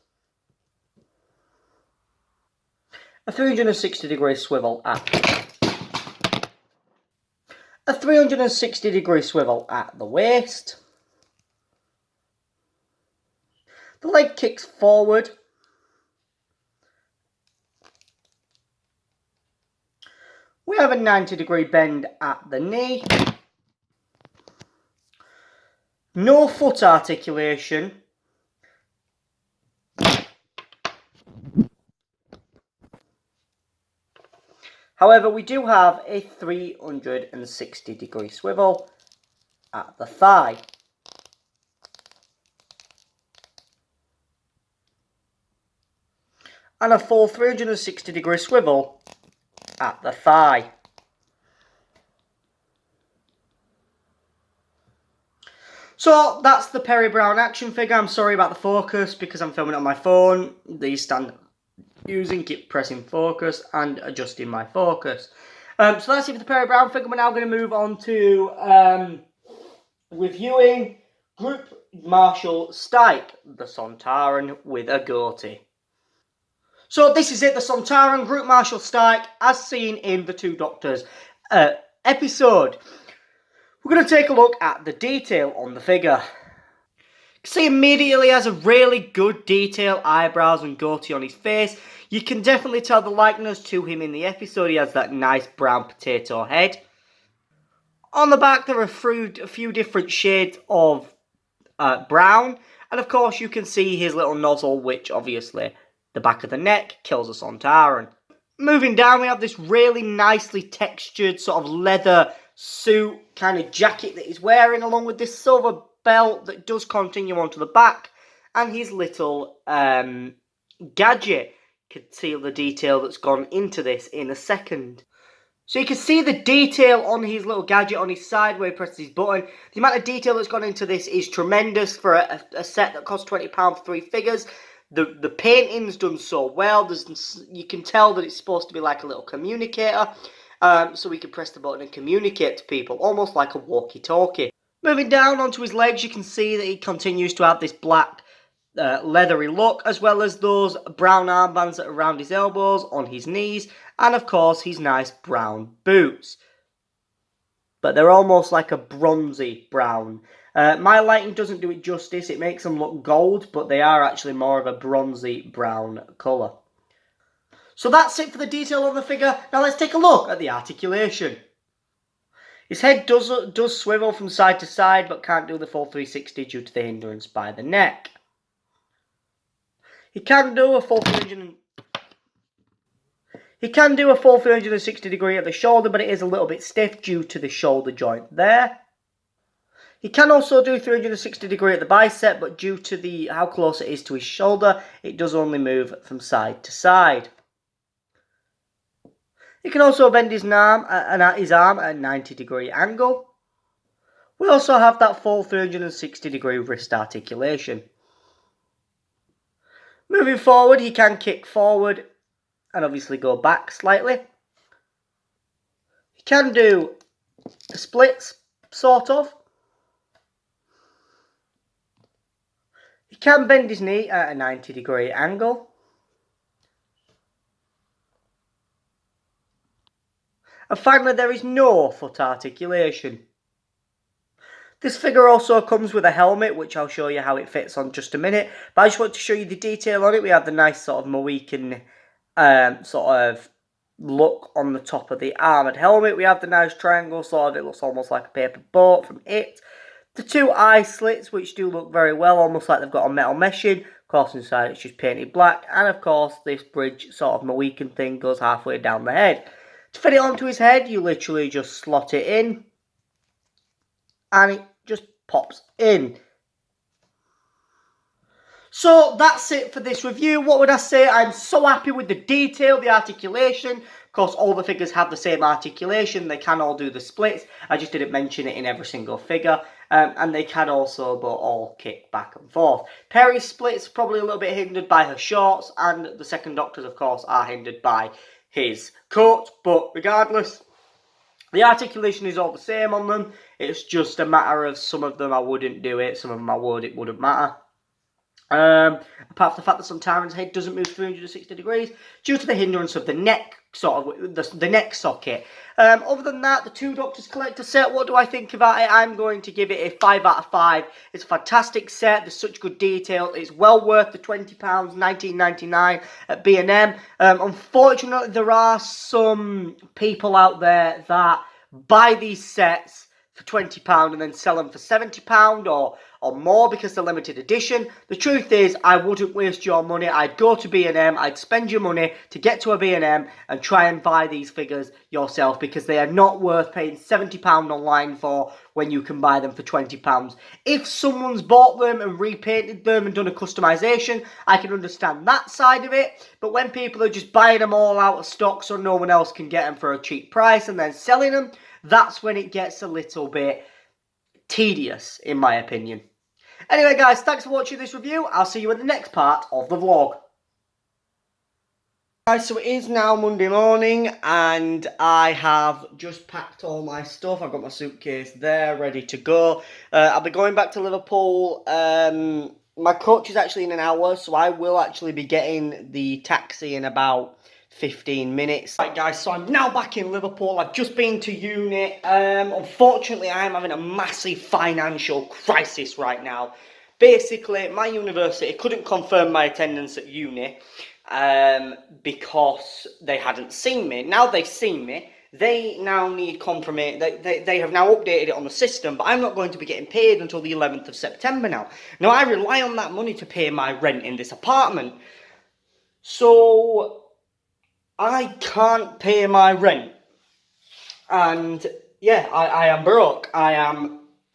a 360 degree swivel a 360 degree swivel at the waist. The leg kicks forward. We have a 90 degree bend at the knee. No foot articulation. However, we do have a 360 degree swivel at the thigh. And a full 360 degree swivel at the thigh. So that's the Peri Brown action figure. I'm sorry about the focus because I'm filming it on my phone. These stand using, keep pressing focus and adjusting my focus. So that's it for the Peri Brown figure. We're now going to move on to reviewing Group Marshal Stike, the Sontaran with a goatee. So this is it, the Sontaran Group Marshal Stike, as seen in the Two Doctors episode. We're going to take a look at the detail on the figure. You can see immediately has a really good detail, eyebrows and goatee on his face. You can definitely tell the likeness to him in the episode. He has that nice brown potato head. On the back there are a few different shades of brown. And of course you can see his little nozzle, which obviously the back of the neck kills a Sontaran. Moving down, we have this really nicely textured sort of leather suit kind of jacket that he's wearing, along with this silver belt that does continue onto the back, and his little gadget. You can see the detail that's gone into this in a second. So you can see the detail on his little gadget on his side where he presses his button. The amount of detail that's gone into this is tremendous for a set that costs £20 for 3 figures. The painting's done so well. You can tell that it's supposed to be like a little communicator. So we can press the button and communicate to people, almost like a walkie-talkie. Moving down onto his legs, you can see that he continues to have this black leathery look, as well as those brown armbands that are around his elbows, on his knees, and of course his nice brown boots. But they're almost like a bronzy brown. My lighting doesn't do it justice. It makes them look gold, but they are actually more of a bronzy brown colour. So that's it for the detail on the figure. Now let's take a look at the articulation. His head does swivel from side to side, but can't do the full 360 due to the hindrance by the neck. He can do a full 360 degree at the shoulder, but it is a little bit stiff due to the shoulder joint there. He can also do 360 degree at the bicep, but due to how close it is to his shoulder, it does only move from side to side. He can also bend his arm at a 90 degree angle. We also have that full 360 degree wrist articulation. Moving forward, he can kick forward and obviously go back slightly. You can do splits, sort of. He can bend his knee at a 90-degree angle. And finally, there is no foot articulation. This figure also comes with a helmet, which I'll show you how it fits on just a minute. But I just want to show you the detail on it. We have the nice sort of Mohican sort of look on the top of the armoured helmet. We have the nice triangle, sort of, it looks almost like a paper boat from it. The two eye slits, which do look very well, almost like they've got a metal meshing. Of course, inside it's just painted black. And of course, this bridge sort of Mohican thing goes halfway down the head. To fit it onto his head, you literally just slot it in. And it just pops in. So that's it for this review. What would I say? I'm so happy with the detail, the articulation. Of course, all the figures have the same articulation. They can all do the splits. I just didn't mention it in every single figure. And they can also all kick back and forth. Perry's splits probably a little bit hindered by her shorts. And the second Doctor's, of course, are hindered by his coat. But regardless, the articulation is all the same on them. It's just a matter of some of them I wouldn't do it, some of them I would, it wouldn't matter. Apart from the fact that some Tyrant's head doesn't move 360 degrees due to the hindrance of the neck, sort of the neck socket. Other than that, the two Doctors Collector set, what do I think about it? I'm going to give it a 5 out of 5. It's a fantastic set. There's such good detail. It's well worth the £20, $19.99 at B&M. Unfortunately, there are some people out there that buy these sets for £20 and then sell them for £70 or more because they're limited edition. The truth is, I wouldn't waste your money. I'd go to B&M, I'd spend your money to get to a B&M and try and buy these figures yourself because they are not worth paying £70 online for when you can buy them for £20. If someone's bought them and repainted them and done a customization, I can understand that side of it. But when people are just buying them all out of stock so no one else can get them for a cheap price and then selling them, that's when it gets a little bit tedious, in my opinion. Anyway, guys, thanks for watching this review. I'll see you in the next part of the vlog. Guys, so it is now Monday morning, and I have just packed all my stuff. I've got my suitcase there, ready to go. I'll be going back to Liverpool. My coach is actually in an hour, so I will actually be getting the taxi in about 15 minutes. Right, guys, so I'm now back in Liverpool. I've just been to uni. Unfortunately, I am having a massive financial crisis right now. Basically, my university couldn't confirm my attendance at uni because they hadn't seen me. Now they've seen me. They now need confirmation. They have now updated it on the system, but I'm not going to be getting paid until the 11th of September now. Now, I rely on that money to pay my rent in this apartment. So I can't pay my rent, and yeah, I am broke. I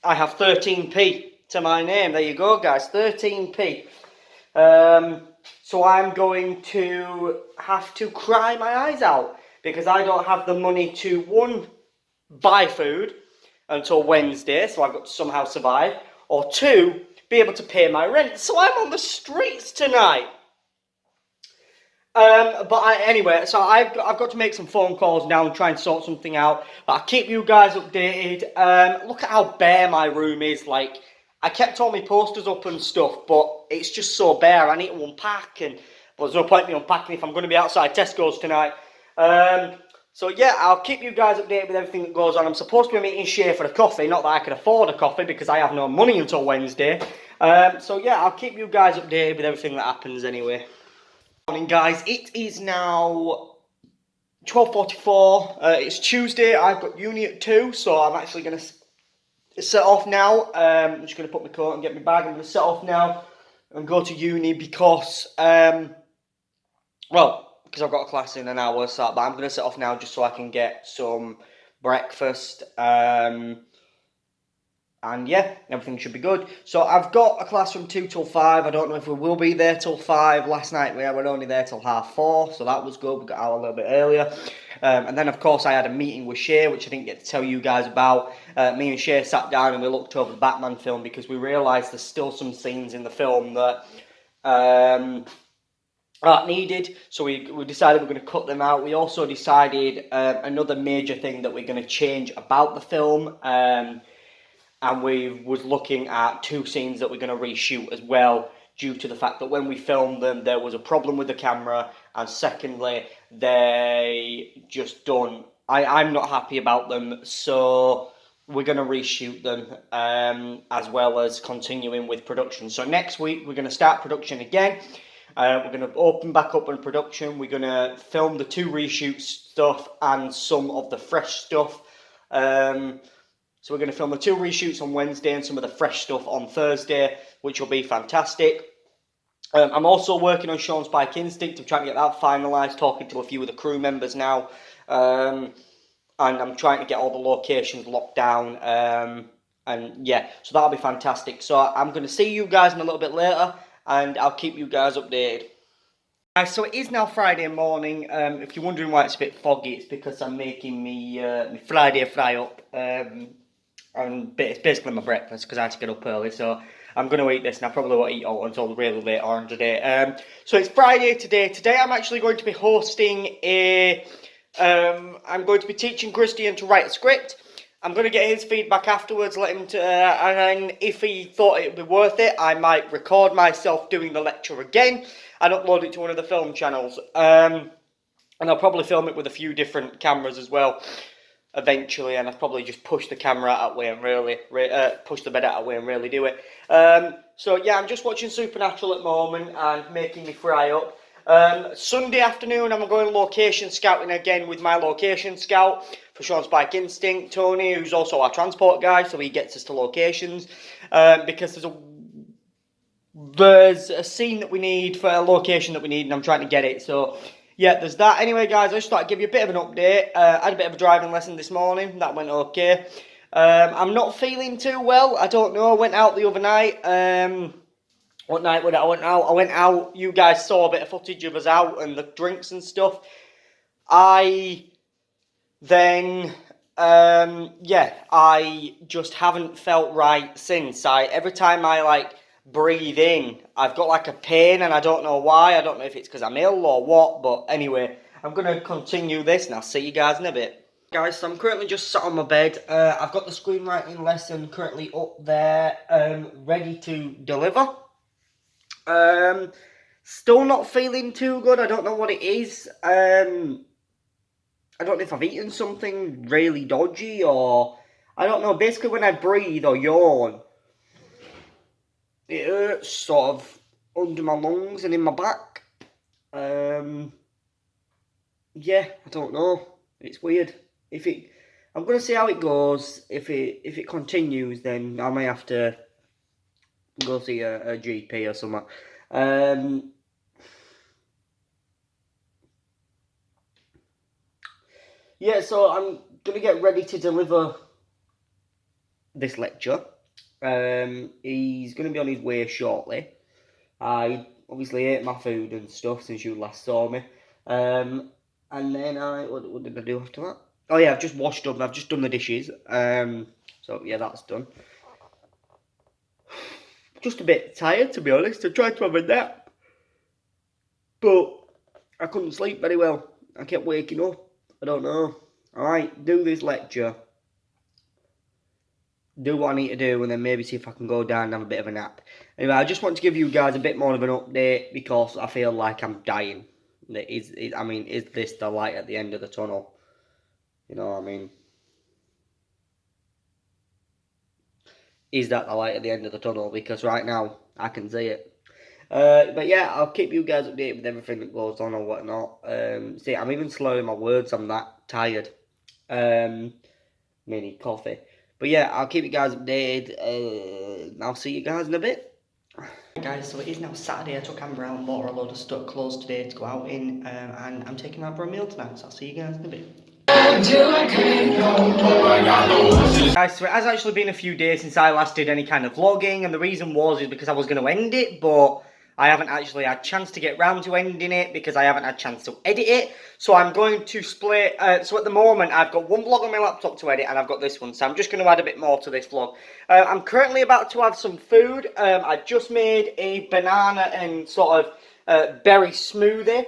have 13p to my name. There you go, guys, 13p. So I'm going to have to cry my eyes out because I don't have the money to, one, buy food until Wednesday, so I've got to somehow survive, or two, be able to pay my rent. So I'm on the streets tonight. Anyway, so I've got to make some phone calls now and try and sort something out. I'll keep you guys updated. Look at how bare my room is. Like, I kept all my posters up and stuff, but it's just so bare. I need to unpack, and well, there's no point in me unpacking if I'm going to be outside Tesco's tonight. So yeah, I'll keep you guys updated with everything that goes on. I'm supposed to be meeting Shay for a coffee, not that I can afford a coffee because I have no money until Wednesday. So yeah, I'll keep you guys updated with everything that happens anyway. Morning, guys. It is now 12:44. It's Tuesday. I've got uni at 2, so I'm actually going to set off now. I'm just going to put my coat and get my bag. I'm going to set off now and go to uni because, because I've got a class in an hour, so, but I'm going to set off now just so I can get some breakfast. And yeah, everything should be good. So I've got a class from 2 till 5. I don't know if we will be there till 5. Last night we were only there till 4:30, so that was good. We got out a little bit earlier. And then, of course, I had a meeting with Shay, which I didn't get to tell you guys about. Me and Shay sat down and we looked over the Batman film because we realised there's still some scenes in the film that aren't needed, so we decided we're going to cut them out. We also decided another major thing that we're going to change about the film, and we was looking at 2 scenes that we're going to reshoot as well, due to the fact that when we filmed them there was a problem with the camera, and secondly they just don't, I'm not happy about them, so we're going to reshoot them, as well as continuing with production. So next week we're going to start production again. We're going to open back up in production. We're going to film the 2 reshoot stuff and some of the fresh stuff. So we're going to film the 2 reshoots on Wednesday and some of the fresh stuff on Thursday, which will be fantastic. I'm also working on Sean's Bike Instinct. I'm trying to get that finalised, talking to a few of the crew members now. And I'm trying to get all the locations locked down. And yeah, so that'll be fantastic. So I'm going to see you guys in a little bit later, and I'll keep you guys updated. So it is now Friday morning. If you're wondering why it's a bit foggy, it's because I'm making me Friday fry up. And it's basically my breakfast because I had to get up early. So I'm going to eat this, and I probably won't eat all until really late on today. So it's Friday today. Today I'm actually going to be hosting a... I'm going to be teaching Christian to write a script. I'm going to get his feedback afterwards, let him and if he thought it would be worth it, I might record myself doing the lecture again and upload it to one of the film channels. And I'll probably film it with a few different cameras as well, eventually, and I'll probably just push the camera out of the way and really, push the bed out of the way and really do it. So yeah, I'm just watching Supernatural at the moment and making me fry up. Sunday afternoon I'm going location scouting again with my location scout for Sean's Bike Instinct, Tony, who's also our transport guy, so he gets us to locations, because there's a scene that we need for a location that we need, and I'm trying to get it. So yeah, there's that. Anyway guys, I just thought I'd give you a bit of an update. I had a bit of a driving lesson this morning, that went okay. I'm not feeling too well, I don't know, I went out the other night. What night was it? I went out, you guys saw a bit of footage of us out and the drinks and stuff. I just haven't felt right since. Every time I breathe in, I've got like a pain, and I don't know why. I don't know if it's because I'm ill or what, but anyway, I'm going to continue this and I'll see you guys in a bit. Guys, so I'm currently just sat on my bed. I've got the screenwriting lesson currently up there, ready to deliver. Still not feeling too good. I don't know what it is. I don't know if I've eaten something really dodgy, or I don't know. Basically, when I breathe or yawn, it hurts sort of under my lungs and in my back. Yeah, I don't know. It's weird. I'm gonna see how it goes. If it continues, then I may have to go see a GP or something. Yeah, so I'm going to get ready to deliver this lecture. He's going to be on his way shortly. I obviously ate my food and stuff since you last saw me. And then what did I do after that? Oh yeah, I've just washed up. I've just done the dishes. So yeah, that's done. Just a bit tired, to be honest. I tried to have a nap, but I couldn't sleep very well. I kept waking up. I don't know. Alright, do this lecture. Do what I need to do, and then maybe see if I can go down and have a bit of a nap. Anyway, I just want to give you guys a bit more of an update, because I feel like I'm dying. Is this the light at the end of the tunnel? You know what I mean? Is that the light at the end of the tunnel? Because right now, I can see it. But yeah, I'll keep you guys updated with everything that goes on or whatnot. See, I'm even slurring my words, I'm that tired. Mini coffee. But yeah, I'll keep you guys updated. I'll see you guys in a bit. Guys, so it is now Saturday. I took Amber out and bought her a load of stuff clothes today to go out in, and I'm taking her out for a meal tonight, so I'll see you guys in a bit. Guys, so it has actually been a few days since I last did any kind of vlogging, and the reason is because I was going to end it, but I haven't actually had a chance to get round to ending it because I haven't had a chance to edit it. So I'm going to split, so at the moment I've got one vlog on my laptop to edit, and I've got this one, so I'm just going to add a bit more to this vlog. I'm currently about to have some food. I just made a banana and sort of berry smoothie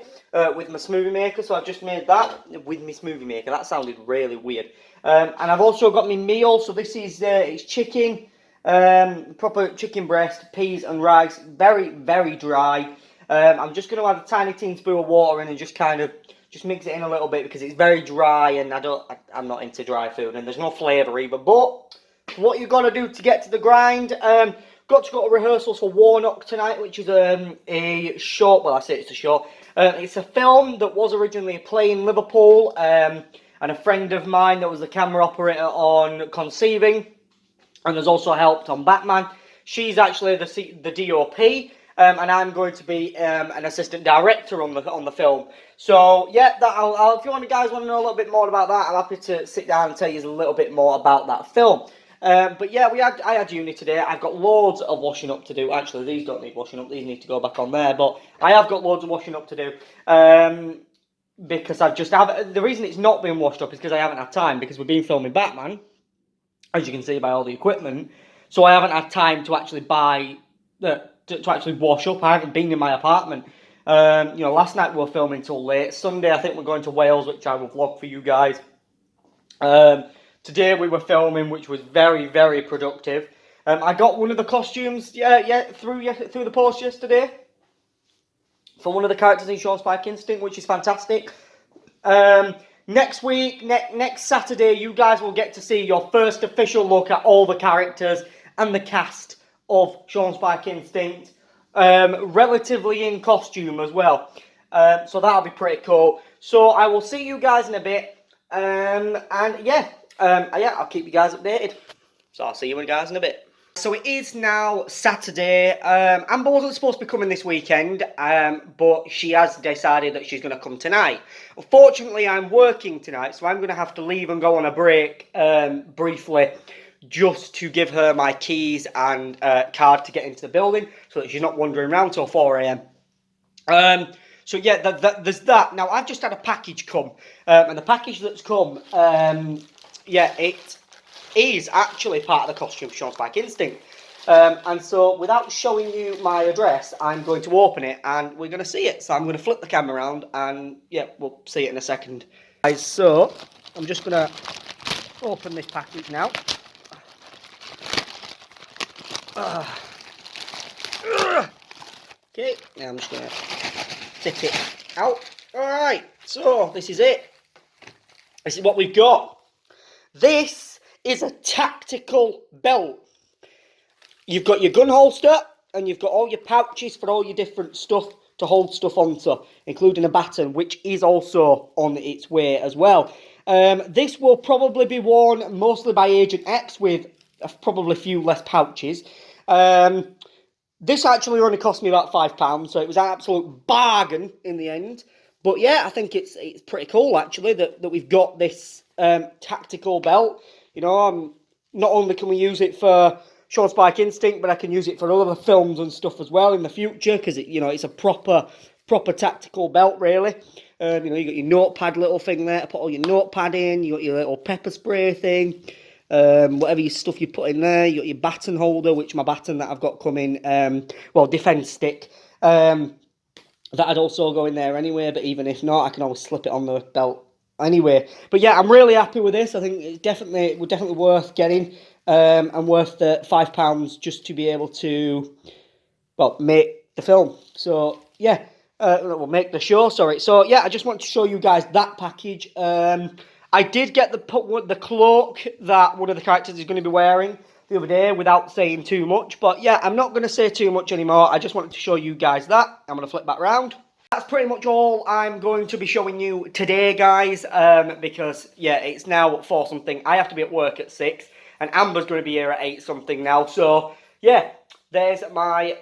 with my smoothie maker. So I've just made that with my smoothie maker. That sounded really weird. And I've also got my meal. So this is it's chicken, proper chicken breast, peas and rice. Very, very dry. I'm just going to add a tiny teaspoon of water in and just kind of just mix it in a little bit because it's very dry and I'm not into dry food and there's no flavour either. But what you're going to do to get to the grind, got to go to rehearsals for Warnock tonight, which is a short, well I say it's a short, it's a film that was originally a play in Liverpool, and a friend of mine that was the camera operator on Conceiving, and has also helped on Batman. She's actually the DOP, and I'm going to be an assistant director on the film. So yeah, if you guys want to know a little bit more about that, I'm happy to sit down and tell you a little bit more about that film. But yeah, I had uni today. I've got loads of washing up to do. Actually, these don't need washing up. These need to go back on there. But I have got loads of washing up to do. Because the reason it's not been washed up is because I haven't had time, because we've been filming Batman, as you can see by all the equipment. So I haven't had time to actually to actually wash up. I haven't been in my apartment. Last night we were filming till late. Sunday I think we're going to Wales, which I will vlog for you guys. Today we were filming, which was very, very productive. I got one of the costumes through the post yesterday for one of the characters in Sean Spike Instinct, which is fantastic. Next week, next Saturday, you guys will get to see your first official look at all the characters and the cast of Sean Spike Instinct, relatively in costume as well. So that'll be pretty cool. So I will see you guys in a bit, I'll keep you guys updated. So I'll see you guys in a bit. So it is now Saturday. Amber wasn't supposed to be coming this weekend, but she has decided that she's going to come tonight. Unfortunately, I'm working tonight, so I'm going to have to leave and go on a break briefly, just to give her my keys and card to get into the building, so that she's not wandering around till 4 a.m. So yeah, there's that. Now, I've just had a package come, and the package that's come, it is actually part of the costume for Sean Spike Instinct. And so, without showing you my address, I'm going to open it, and we're going to see it. So I'm going to flip the camera around, and yeah, we'll see it in a second. Guys, so I'm just going to open this package now. Okay, now I'm just going to tip it out. Alright, so this is it. This is what we've got. This is a tactical belt. You've got your gun holster, and you've got all your pouches for all your different stuff to hold stuff onto, including a baton, which is also on its way as well. This will probably be worn mostly by Agent X, with probably a few less pouches. This actually only cost me about £5, so it was an absolute bargain in the end. But yeah, I think it's pretty cool actually that we've got this tactical belt. Not only can we use it for Sean Spike Instinct, but I can use it for other films and stuff as well in the future, because it's a proper tactical belt really. You got your notepad little thing there to put all your notepad in. You got your little pepper spray thing. Whatever your stuff you put in there. You got your baton holder, which my baton that I've got coming, defense stick. That'd also go in there anyway, but even if not, I can always slip it on the belt anyway. But yeah, I'm really happy with this. I think it's definitely worth getting, and worth the £5 just to be able to, make the film. So yeah, make the show, sorry. So yeah, I just want to show you guys that package. I did get the cloak that one of the characters is going to be wearing the other day without saying too much. But yeah, I'm not going to say too much anymore. I just wanted to show you guys that. I'm going to flip back round. That's pretty much all I'm going to be showing you today, guys. Because yeah, it's now 4 something. I have to be at work at 6. And Amber's going to be here at 8 something now. So yeah, there's my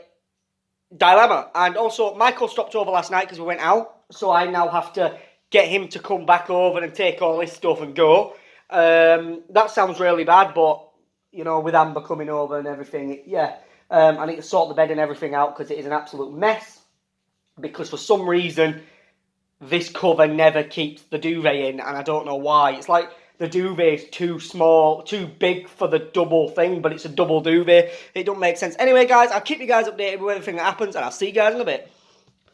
dilemma. And also, Michael stopped over last night because we went out. So I now have to get him to come back over and take all this stuff and go. That sounds really bad, but with Amber coming over and everything, I need to sort the bed and everything out because it is an absolute mess. Because for some reason, this cover never keeps the duvet in, and I don't know why. It's like the duvet is too small, too big for the double thing, but it's a double duvet. It don't make sense. Anyway, guys, I'll keep you guys updated with everything that happens, and I'll see you guys in a bit.